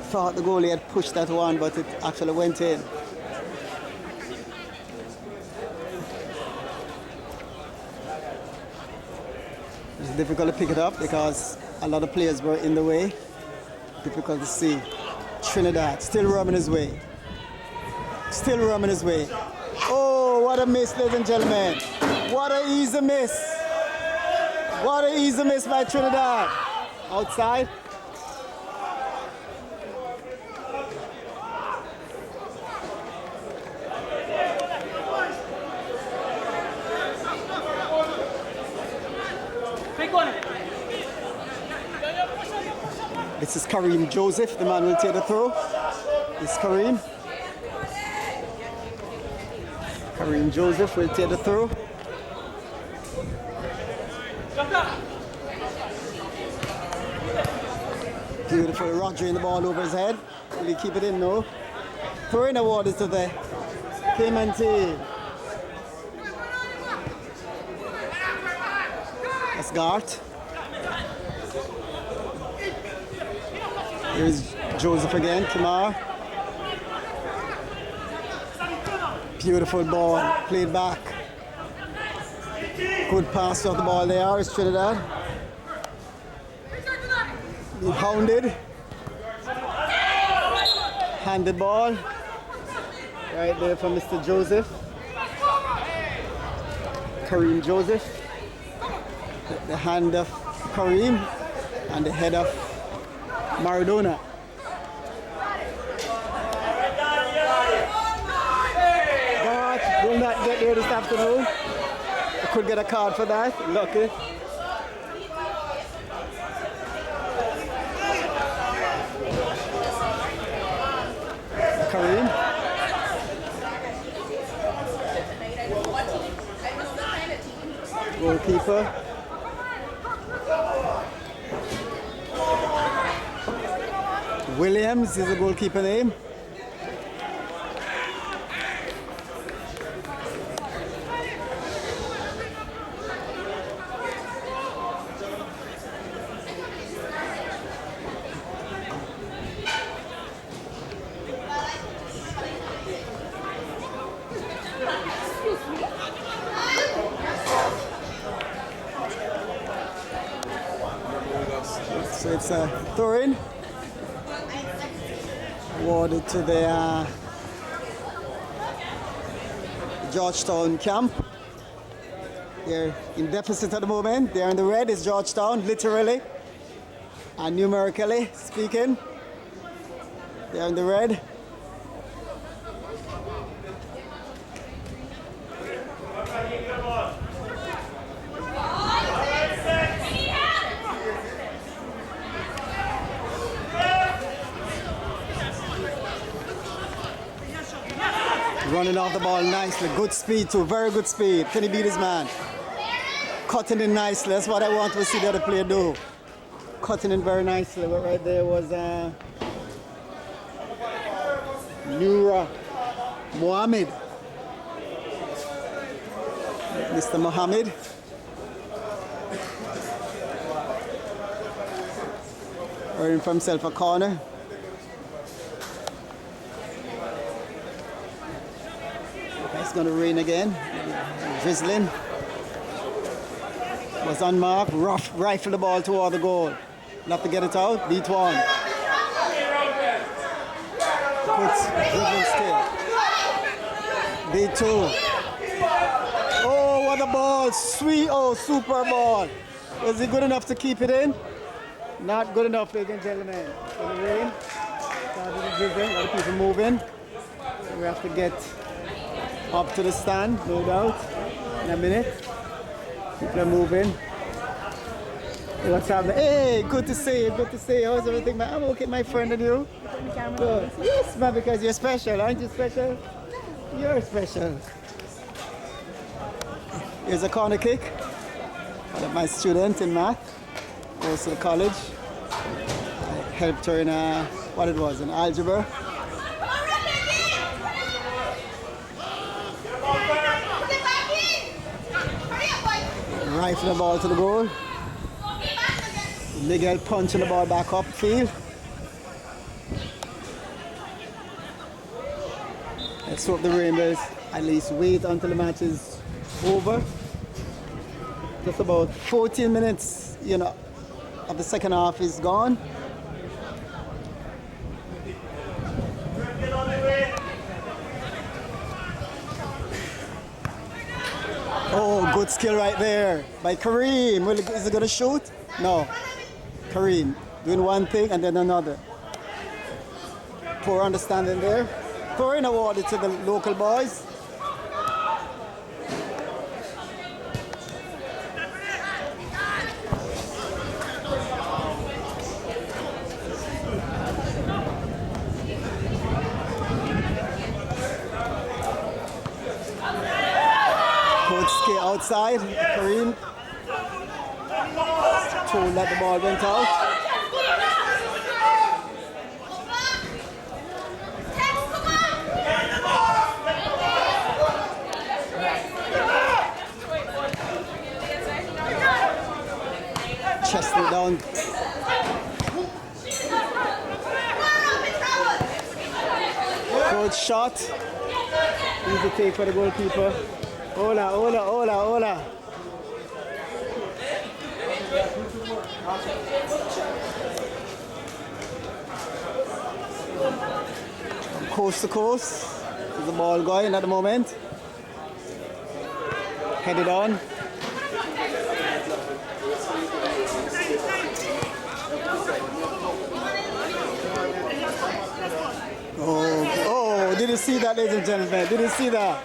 Thought the goalie had pushed that one, but it actually went in. It's difficult to pick it up because a lot of players were in the way. Difficult to see. Trinidad still roaming his way. Still roaming his way. Oh, what a miss, ladies and gentlemen. What an easy miss. What an easy miss by Trinidad. Outside. This is Kareem Joseph, the man who will take the throw. This is Kareem. Kareem Joseph will take the throw. Beautiful. Rodri the ball over his head. Will he keep it in? No. Throwing award is to the Cayman team. That's Gart. Here's Joseph again. Kamar. Beautiful ball. Played back. Good pass off the ball there. Is Trinidad. He hounded. Handed ball. Right there from Mr. Joseph. Kareem Joseph. The hand of Kareem and the head of Maradona. God will not get there this afternoon. I could get a card for that. Lucky. Kareem. Goalkeeper. Williams is the goalkeeper name. So it's a throw-in. Awarded to the Georgetown camp. They're in deficit at the moment. They're in the red. It's Georgetown, literally and numerically speaking. They're in the red. Running off the ball nicely, good speed too, very good speed. Can he beat his man? Cutting in nicely, that's what I want to see the other player do. Cutting in very nicely, but right there was Nura Mohammed. Mr. Mohammed. Earning for himself a corner. It's going to rain again. Drizzling. Was unmarked. Rough. Rifle the ball toward the goal. Not to get it out. Beat one. Good dribbling skill. Beat two. Oh, what a ball. Sweet. Oh, super ball. Was he good enough to keep it in? Not good enough, ladies and gentlemen. So the rain. Started the drizzling. A lot of people moving. So we have to get up to the stand, no doubt, in a minute. People are moving. Hey, what's happening? Hey, good to see you, good to see you. How's everything, man? I'm okay, my friend, and you? Good. Yes, man, because you're special, aren't you special? You're special. Here's a corner kick. One of my students in math goes to the college. I helped her in what it was, in algebra. Rifle the ball to the goal. Miguel punching the ball back up field. Let's hope the Rainbows at least wait until the match is over. Just about 14 minutes, of the second half is gone. Oh, good skill right there by Kareem. Is he going to shoot? No. Kareem doing one thing and then another. Poor understanding there. Throwing awarded to the local boys. Outside, Kareem told that the ball went out. down. Good shot. Easy take for the goalkeeper. Hola, hola, hola, hola. Coast to coast. There's the ball going at the moment. Headed on. Oh, did you see that, ladies and gentlemen? Did you see that?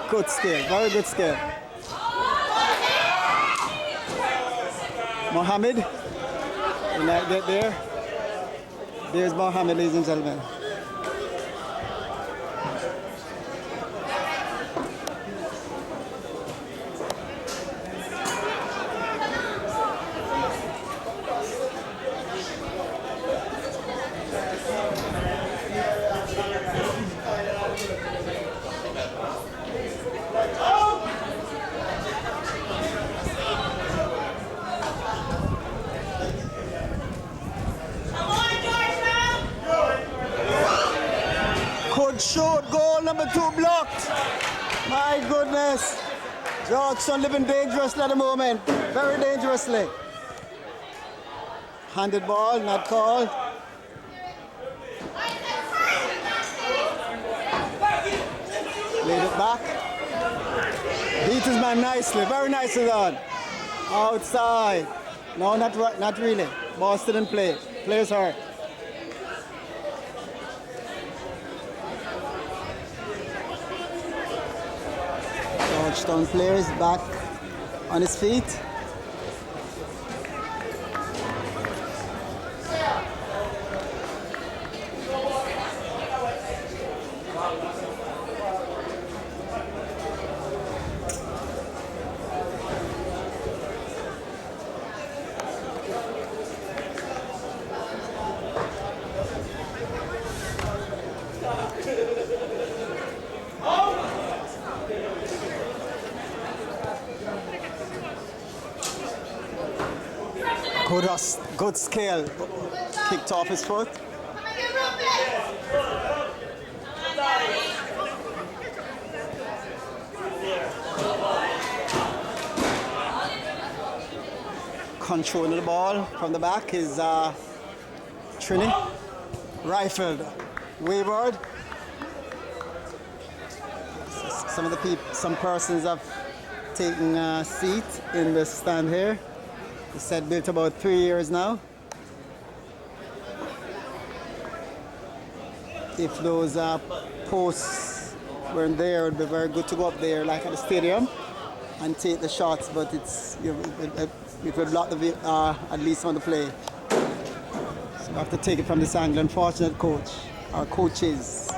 Good skill, very good skill. Mohammed, will not get there. There's Mohammed, ladies and gentlemen. Shoot, goal number 2 blocked. My goodness. Georgetown living dangerously at the moment. Very dangerously. Handed ball, not called. Laid it back. Beat his man nicely, very nicely done. Outside. No, not really. Ball still in play. Players hurt. Georgetown players back on his feet. Good scale. Kicked off his foot. Controlling the ball from the back is Trini. Rifled. Wayward. Some persons have taken a seat in the stand here. The set built about 3 years now. If those posts weren't there, it would be very good to go up there, like at the stadium, and take the shots. But it's it would block the at least on the play. So we have to take it from this angle. Unfortunate coach, our coaches.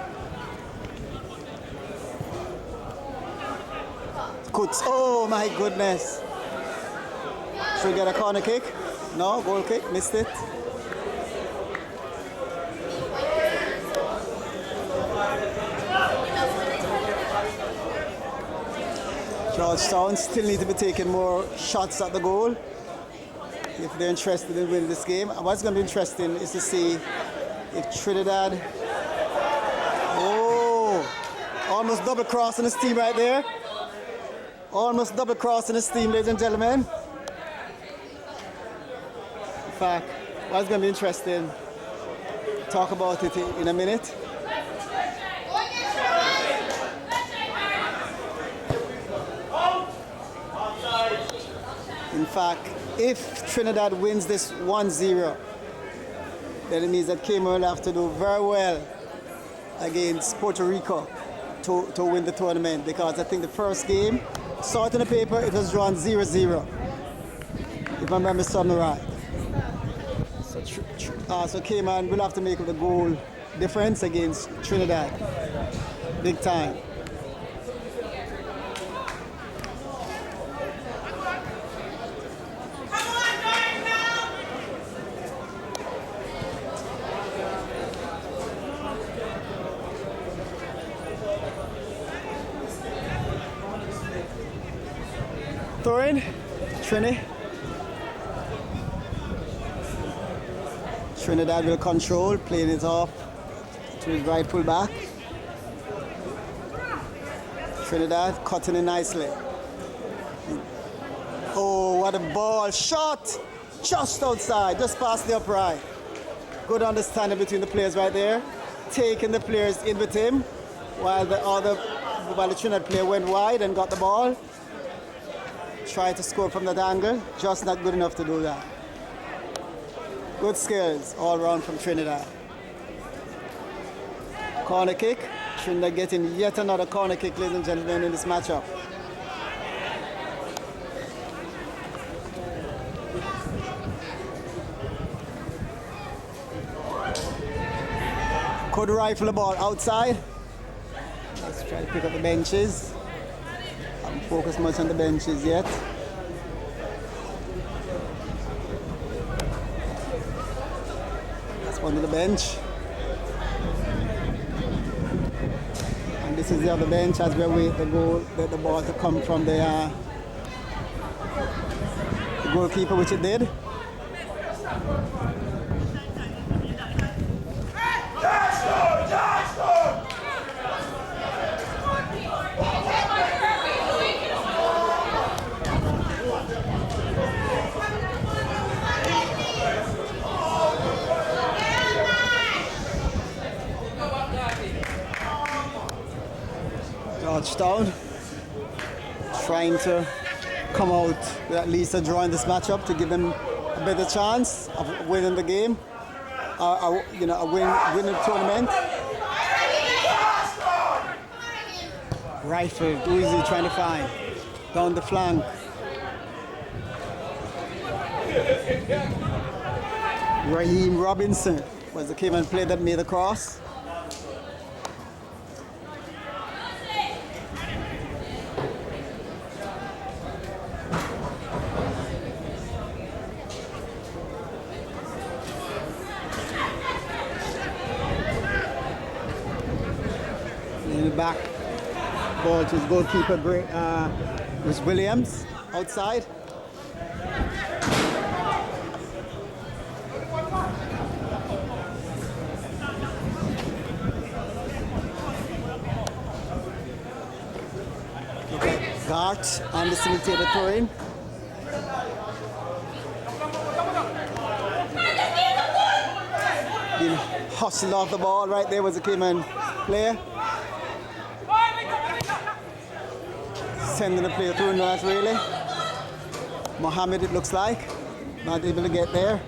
Coach, oh my goodness. Should we get a corner kick? No, goal kick, missed it. Georgetown still need to be taking more shots at the goal if they're interested in winning this game. What's going to be interesting is to see if Trinidad, almost double crossing his team right there. Almost double crossing his team, ladies and gentlemen. In fact, what's going to be interesting, talk about it in a minute. In fact, if Trinidad wins this 1-0, then it means that Cayman will have to do very well against Puerto Rico to win the tournament, because I think the first game, saw it on the paper, it was drawn 0-0, if I remember something right. So Cayman will have to make the goal difference against Trinidad, big time. Throw in, Trini. Trinidad will control, playing it off to his right full back. Trinidad cutting it nicely. Oh, what a ball. Shot! Just outside, just past the upright. Good understanding between the players right there. Taking the players in with him while the Trinidad player went wide and got the ball. Tried to score from that angle, just not good enough to do that. Good skills all around from Trinidad. Corner kick. Trinidad getting yet another corner kick, ladies and gentlemen, in this matchup. Could rifle the ball outside. Let's try to pick up the benches. I haven't focused much on the benches yet. That's one to the bench. And this is the other bench as we wait the ball to come from the goalkeeper, which it did. Georgetown trying to come out with at least a draw in this matchup to give them a better chance of winning the game, winning the tournament. Rifle, who is he trying to find? Down the flank. Raheem Robinson was the Cayman player that made the cross. In the back, ball to his goalkeeper, was Williams, outside. Gart on the simultaneous throw-in. Being hustled off the ball right there was a Cayman player. Sending the player through, not really. Mohammed, it looks like, not able to get there.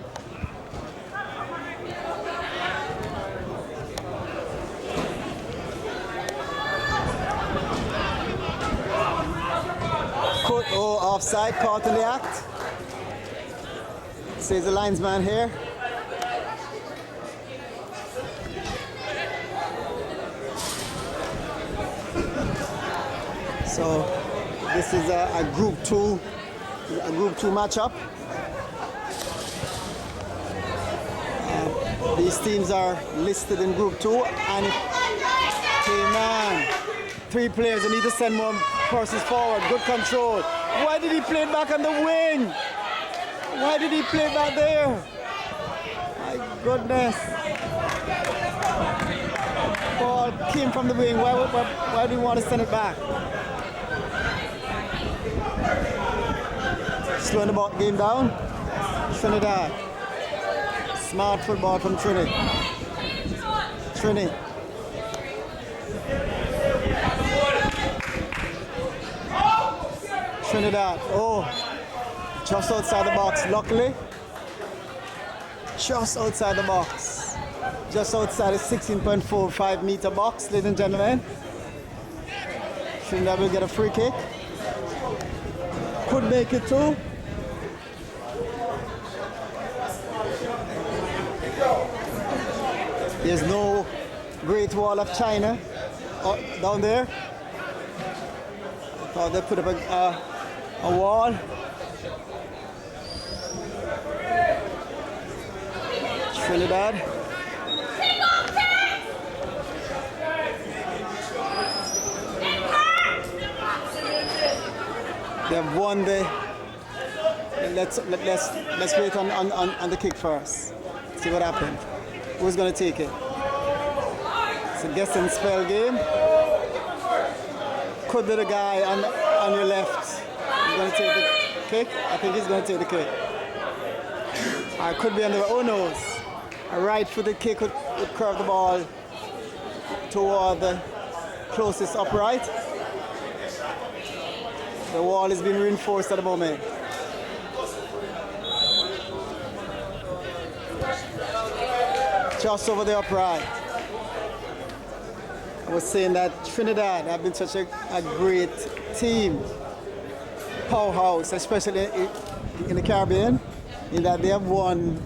Offside, caught in the act. Says the linesman here. So this is a Group 2 matchup. These teams are listed in Group 2, and Cayman, 3 players. They need to send more persons forward. Good control. Why did he play it back on the wing? Why did he play it back there? My goodness. Ball came from the wing. Why do you want to send it back? Slowing the game down. Trinidad. Smart football from Trinity. Trinidad, just outside the box, luckily. Just outside the box. Just outside the 16.45 meter box, ladies and gentlemen. Trinidad will get a free kick. Could make it too. There's no Great Wall of China down there. Thought they put up a wall. Trinidad. They have won the. Let's wait on the kick first. See what happens. Who's going to take it? It's a guess and spell game. Could be the guy on your left. He's going to take the kick. I think he's going to take the kick. Or it could be on the oh no. A right-footed kick would curve the ball toward the closest upright. The wall is being reinforced at the moment. Just over the upright. I was saying that Trinidad have been such a great team, powerhouse, especially in the Caribbean, in that they have won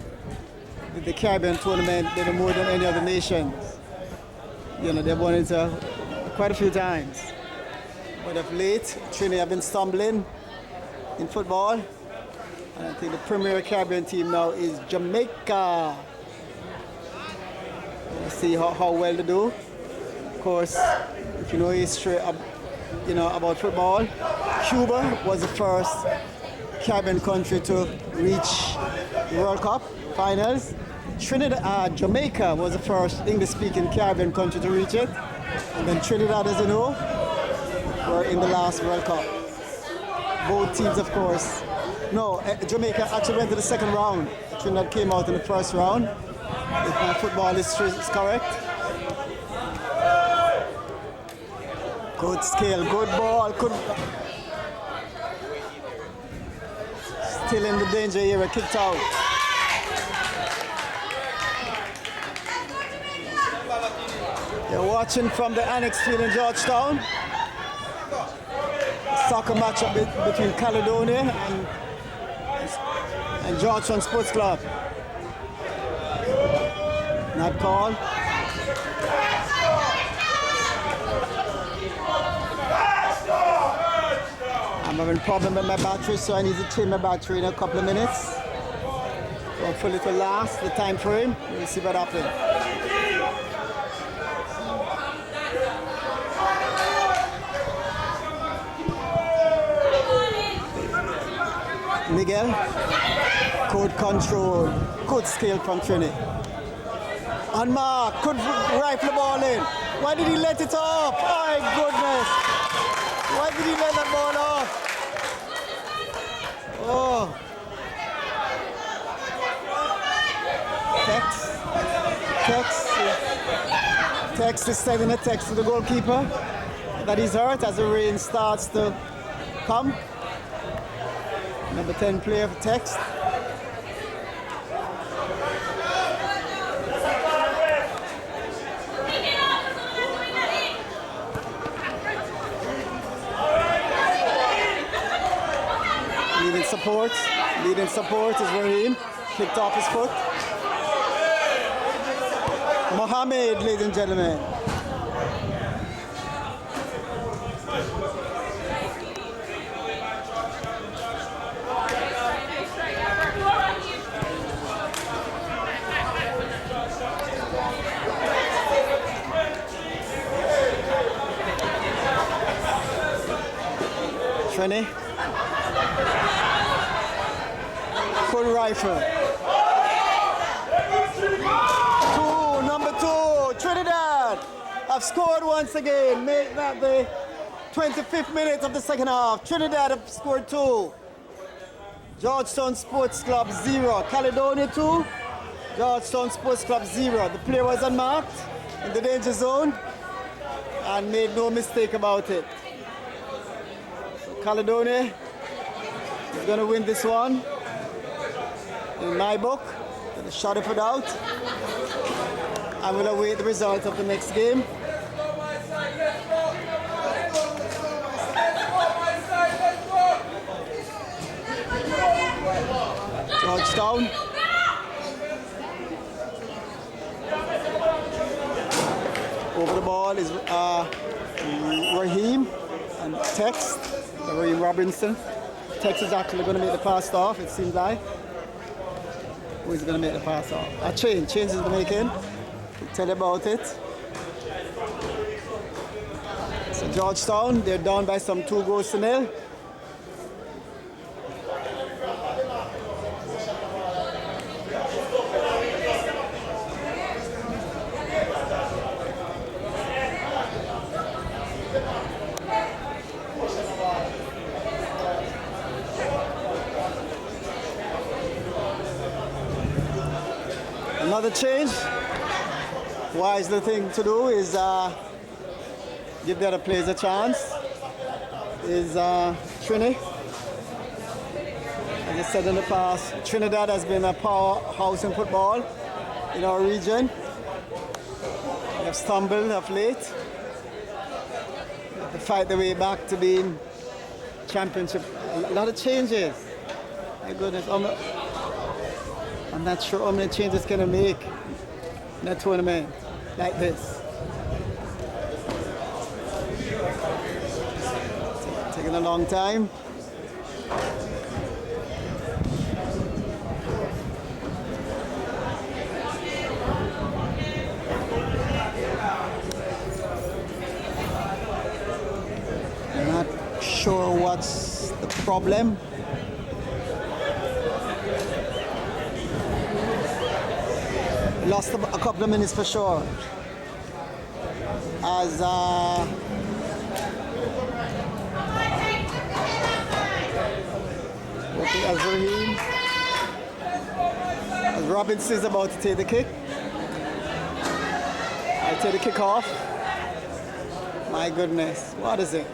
the Caribbean tournament more than any other nations. You know, they've won it quite a few times. But of late, Trinidad have been stumbling in football. And I think the premier Caribbean team now is Jamaica. Let's see how well they do. Of course, if you know history about football, Cuba was the first Caribbean country to reach the World Cup finals. Jamaica was the first English-speaking Caribbean country to reach it. And then Trinidad, as you know, were in the last World Cup. Both teams, of course. No, Jamaica actually went to the second round. Trinidad came out in the first round, if my football history is correct. Good skill, good ball. Still in the danger area, kicked out. You're watching from the Annex Field in Georgetown. Soccer matchup between Caledonia and Georgetown Sports Club. Not called. I'm having a problem with my battery, so I need to change my battery in a couple of minutes. Hopefully it will last the time frame. We'll see what happens. Miguel, good control, good skill from Trini. On mark, could rifle the ball in. Why did he let it off? Oh my goodness. Why did he let that ball off? Oh. Text is sending a text to the goalkeeper that he's hurt as the rain starts to come. Number 10 player for Text. Leading support is Raheem. Kicked off his foot. Mohammed, ladies and gentlemen. Trini. Full rifle. Number two, Trinidad have scored once again. Make that the 25th minute of the second half. Trinidad have scored 2. Georgetown Sports Club 0. Caledonia 2. Georgetown Sports Club 0. The player was unmarked in the danger zone and made no mistake about it. So Caledonia is going to win this one. In my book, the shot it out. I will await the result of the next game. Georgetown. Over the ball is Raheem and Tex, Raheem Robinson. Tex is actually going to make the pass off, it seems like. Who is going to make the pass off? A change is the making. We'll tell you about it. So Georgetown, they're down by some 2-0. Another change. Wisely thing to do is give the other players a chance. Is Trini. As I said in the past, Trinidad has been a powerhouse in football in our region. They have stumbled of late. To fight their way back to being championship. A lot of changes. My goodness, I'm not sure how many changes can I make in a tournament like this. Taking a long time. Not sure what's the problem. Lost a couple of minutes for sure. As as Robinson is about to take the kick. I take the kick off. My goodness, what is it?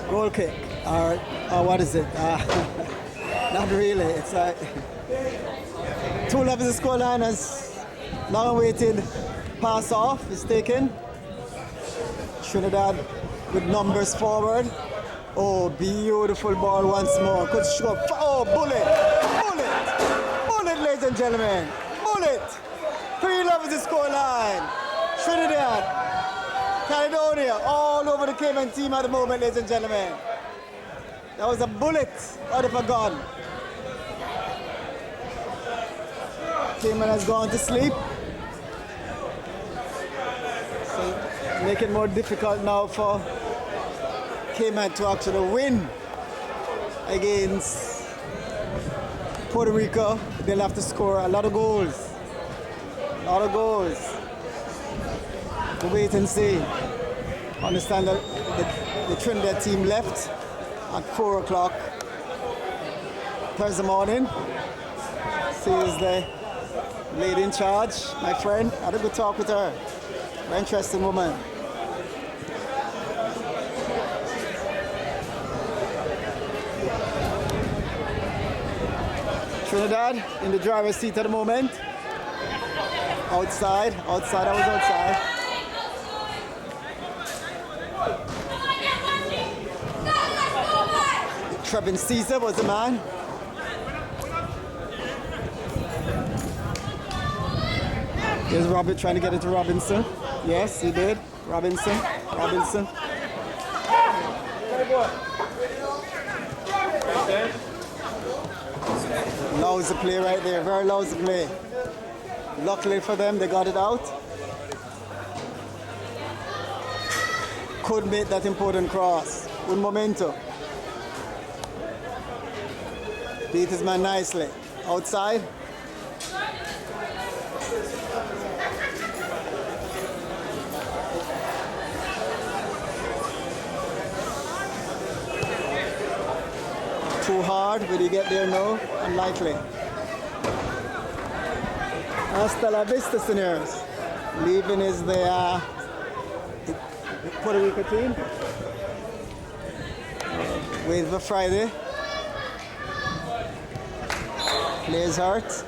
Goal kick, or what is it? Not really. It's like 2 levels of scoreline as long awaited pass off is taken. Trinidad with numbers forward. Oh, beautiful ball once more. Good shot. Oh, bullet, ladies and gentlemen, bullet. 3 levels of scoreline. Trinidad, Caledonia, all over the Cayman team at the moment, ladies and gentlemen. That was a bullet out of a gun. Cayman has gone to sleep. So make it more difficult now for Cayman to actually win against Puerto Rico. They'll have to score a lot of goals. We'll wait and see. Understand that the Trinidad team left at 4 o'clock Thursday morning. She is the lady in charge, my friend. I had a good talk with her. Very interesting woman. Trinidad in the driver's seat at the moment. Outside, I was outside. Trevin Caesar was the man. Here's Robert trying to get it to Robinson. Yes, he did. Robinson. Lousy play right there, very lousy play. Luckily for them, they got it out. Couldn't make that important cross with momentum. Beat his man nicely. Outside. Too hard, will he get there? No, unlikely. Hasta la vista, senores. Leaving is the Puerto Rico team. Wait for Friday. Players hurt.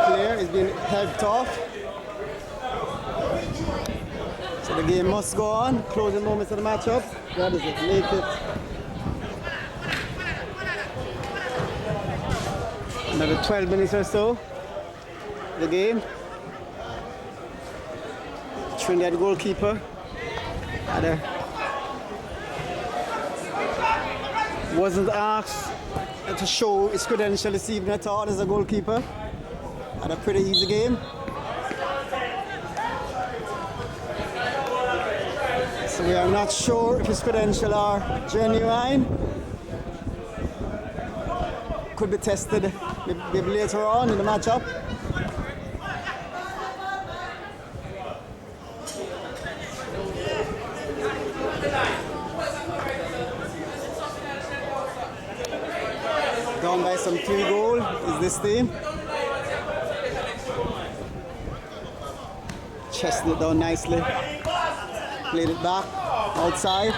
player is being helped off. So the game must go on. Closing moments of the matchup. What is it? Make it. Another 12 minutes or so. The game. Trinidad goalkeeper. Wasn't asked to show his credential this evening at all as a goalkeeper. Had a pretty easy game. So we are not sure if his credentials are genuine. Could be tested maybe later on in the matchup. Down by some 3 goals is this team. Chested it down nicely. Played it back outside.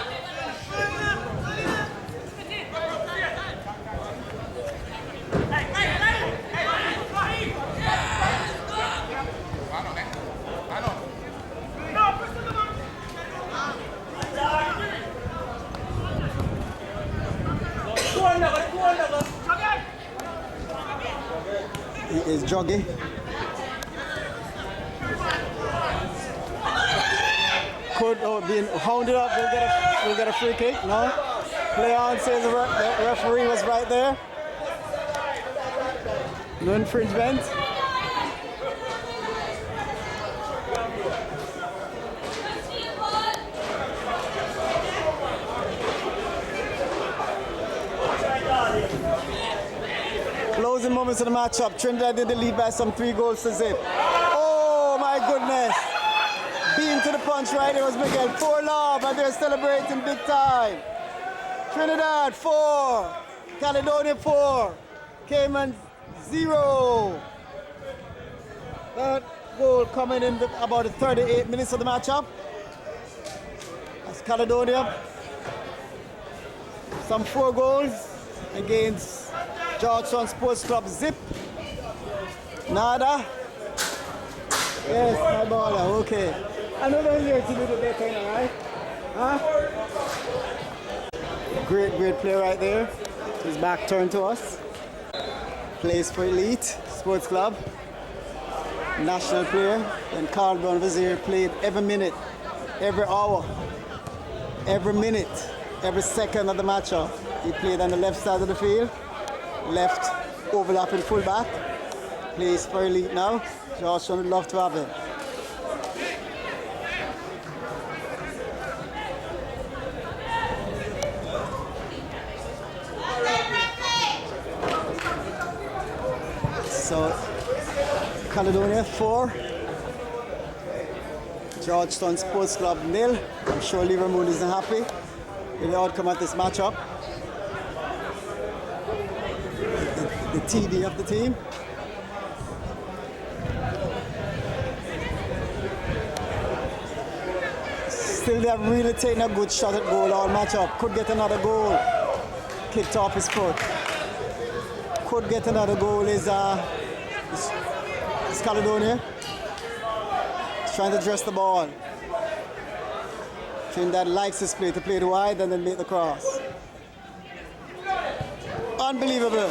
He is jogging. Could being hounded up, we'll get a free kick. No. Play on, says the referee was right there. No infringement. Closing moments of the matchup. Trinidad did the lead by some 3 goals to zip. Oh my goodness. Being to the punch right there was Miguel. 4 love and they're celebrating big time. Trinidad 4. Caledonia 4. Cayman 0. That goal coming in about the 38 minutes of the matchup. That's Caledonia. Some 4 goals against Georgetown Sports Club zip. Nada. Yes, my baller, okay. I know they're here to do the better, right? Huh? Great play right there. His back turned to us. Plays for Elite Sports Club. National player. And Carl Brown Vizier played every minute, every hour, every minute, every second of the matchup. He played on the left side of the field. Left overlapping fullback. Plays for Elite now. Georgetown would love to have him. So Caledonia 4. Georgetown Sports Club 0. I'm sure Lever Moon isn't happy with the outcome of this matchup. The TD of the team. Still, they have really taken a good shot at goal all matchup. Could get another goal. Kicked off his foot. Could get another goal is Caledonia. He's trying to dress the ball. Trinidad likes this play to play it wide and then make the cross. Unbelievable.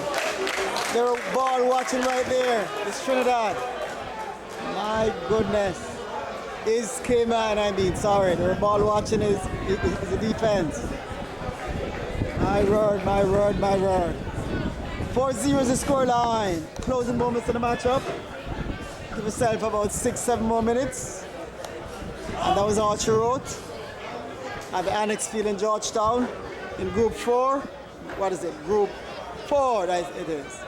They're ball watching right there. It's Trinidad. My goodness. Is Cayman, I mean, sorry. They're ball watching is the defense. My word, my word, my word. 4-0 is the score line. Closing moments of the matchup. Give yourself about 6-7 more minutes. And that was all she wrote. At the Annex Field in Georgetown in Group 4. What is it? Group 4, it is.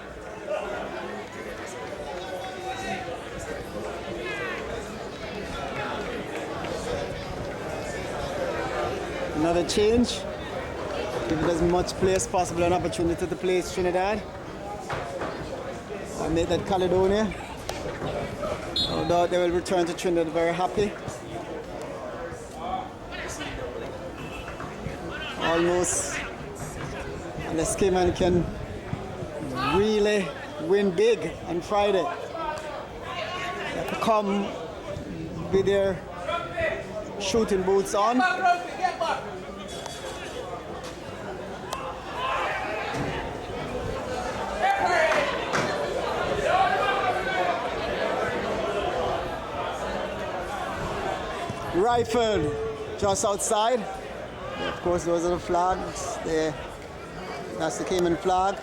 Another change. Give it as much play as possible, an opportunity to place Trinidad. I made that Caledonia. No doubt they will return to Trinidad very happy. Almost, unless Cayman can really win big on Friday. They have to come with their shooting boots on. Rifle just outside. Of course, those are the flags. That's the Cayman flag,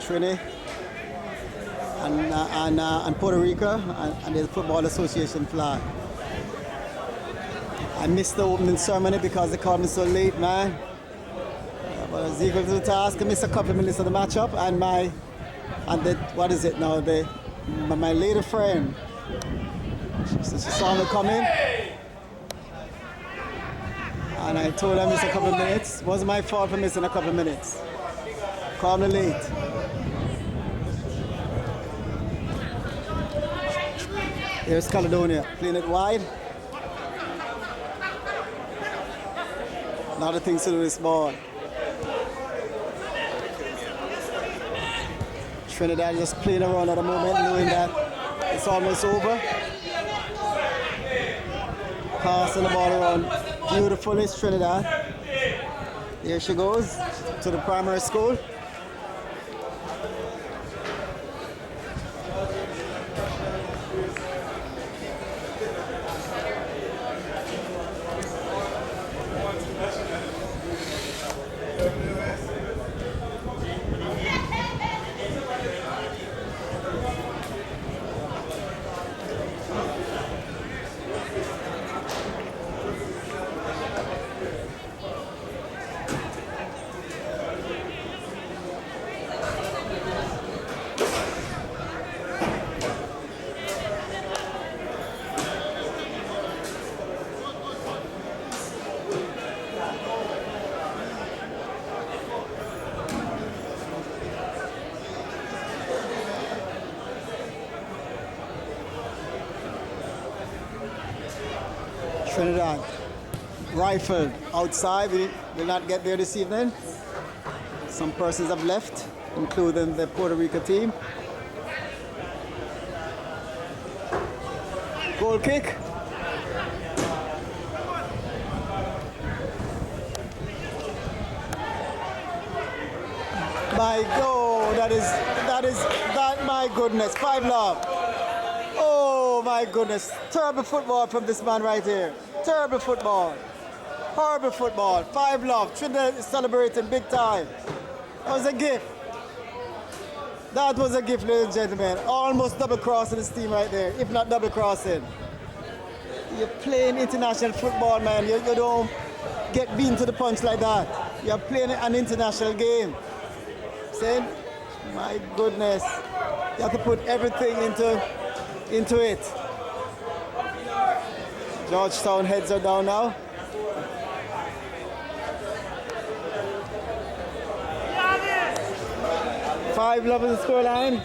Trinity, and Puerto Rico, and the Football Association flag. I missed the opening ceremony because they called me so late, man. But I was equal to the task. I missed a couple of minutes of the matchup, and my lady friend, she saw me coming. And I told her I missed a couple of minutes. It wasn't my fault for missing a couple of minutes. Called me late. Here's Caledonia, playing it wide. A lot of things to do with this ball. Trinidad just playing around at the moment, knowing that it's almost over. Passing the ball around beautifully, Trinidad. Here she goes to the primary school. Trinidad, rifled outside. We will not get there this evening. Some persons have left, including the Puerto Rico team. Goal kick. My God, that, my goodness, 5-love. Oh my goodness, terrible football from this man right here. Terrible football. Horrible football. 5-love. Trinidad is celebrating big time. That was a gift. That was a gift, ladies and gentlemen. Almost double crossing this team right there, if not double crossing. You're playing international football, man. You don't get beaten to the punch like that. You're playing an international game. See? My goodness. You have to put everything into it. Georgetown heads are down now. Five love in the scoreline.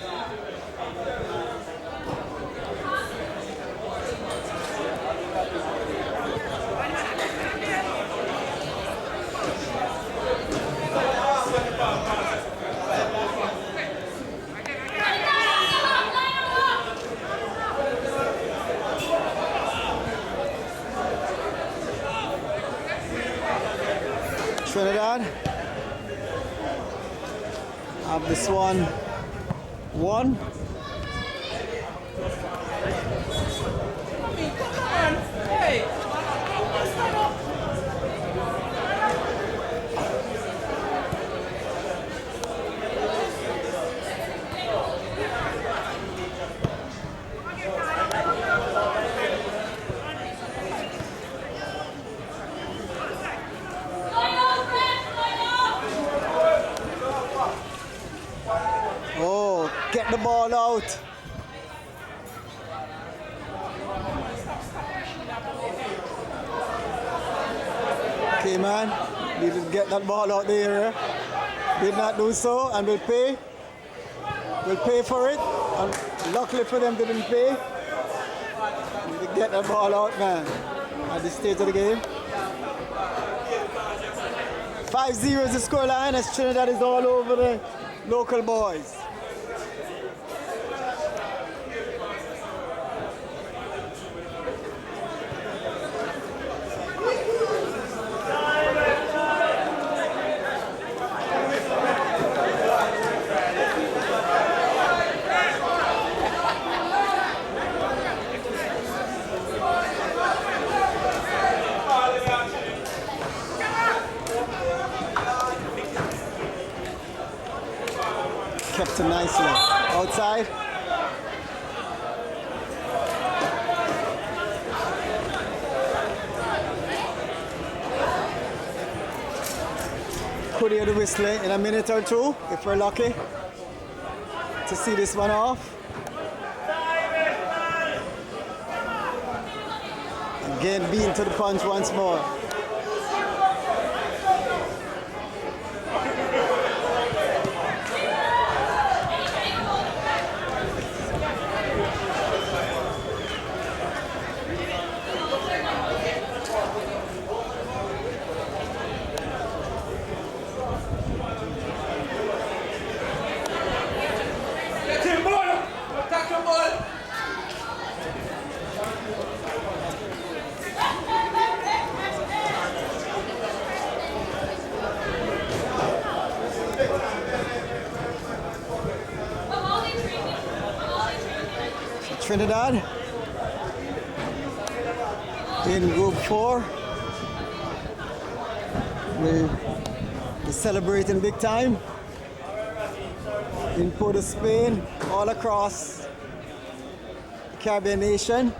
Trinidad have this one won. Get the ball out. Cayman didn't get that ball out there. Did not do so, and will pay. Will pay for it. And luckily for them, they didn't pay. Need to get that ball out, man. At this stage of the game. 5-0 is the scoreline as Trinidad is all over the local boys. Beaten nicely. Outside. Could hear the whistling in a minute or two, if we're lucky, to see this one off. Again, beaten to the punch once more. Trinidad in Group 4 will be celebrating big time in Port of Spain, all across the Caribbean nation.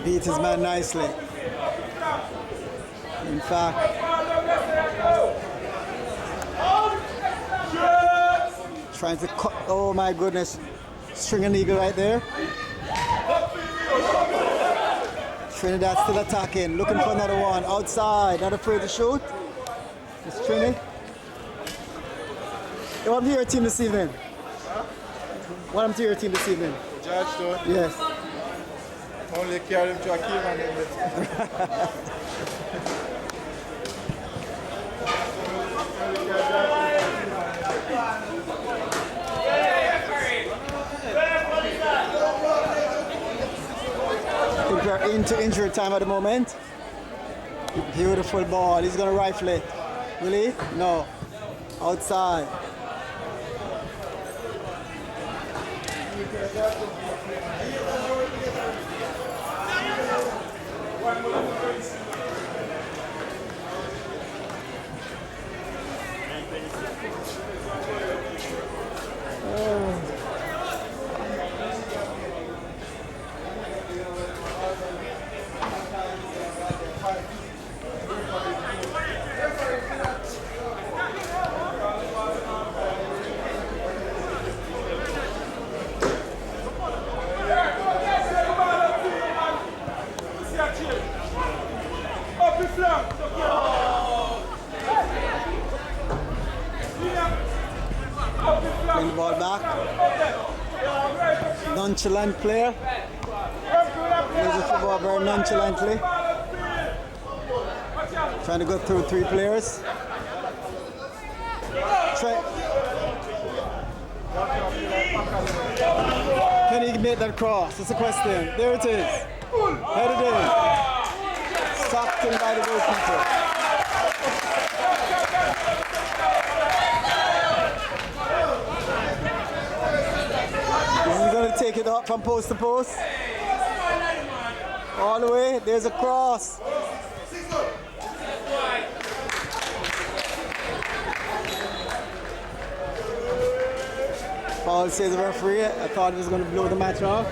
Beat his man nicely. In fact, trying to cut, oh my goodness, string an eagle right there. Trinidad still attacking, looking for another one. Outside, not afraid to shoot. It's Trini. What happened to your team this evening? What happened to your team this evening?
Georgetown?
Yes.
Only carry him to a Cayman.
I think we're into injury time at the moment. Beautiful ball. He's going to rifle it. Will he? No. Outside. Bring the ball back. Nonchalant player. Plays the football very nonchalantly. Trying to go through three players. Can he make that cross? That's the question. There it is. Headed in. Stopped in by the goalkeeper. He's going to take it up from post to post. All the way. There's a cross. Paul says the referee. I thought he was going to blow the match off.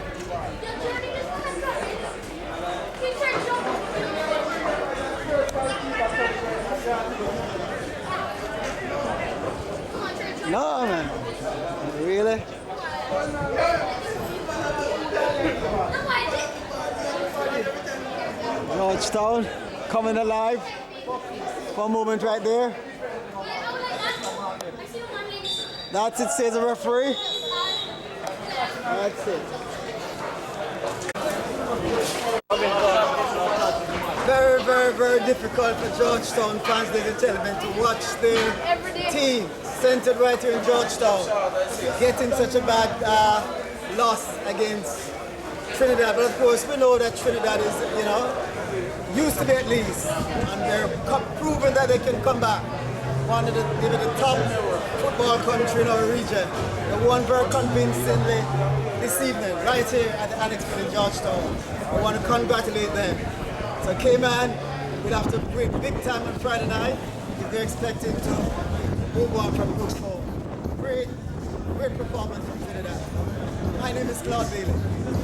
No, man. Really? Georgetown coming alive for a moment right there. That's it, says the referee. That's it. Very, very, very difficult for Georgetown fans, ladies and gentlemen, to watch their team centered right here in Georgetown getting such a bad loss against Trinidad, but of course we know that Trinidad is, used to be at least, and they're proving that they can come back. One of the top football country in our region. They won very convincingly this evening, right here at the Annex in Georgetown. I want to congratulate them. So Cayman will have to break big time on Friday night if they're expected to move on from Group 4. Great performance from Trinidad. My name is Claude Bailey.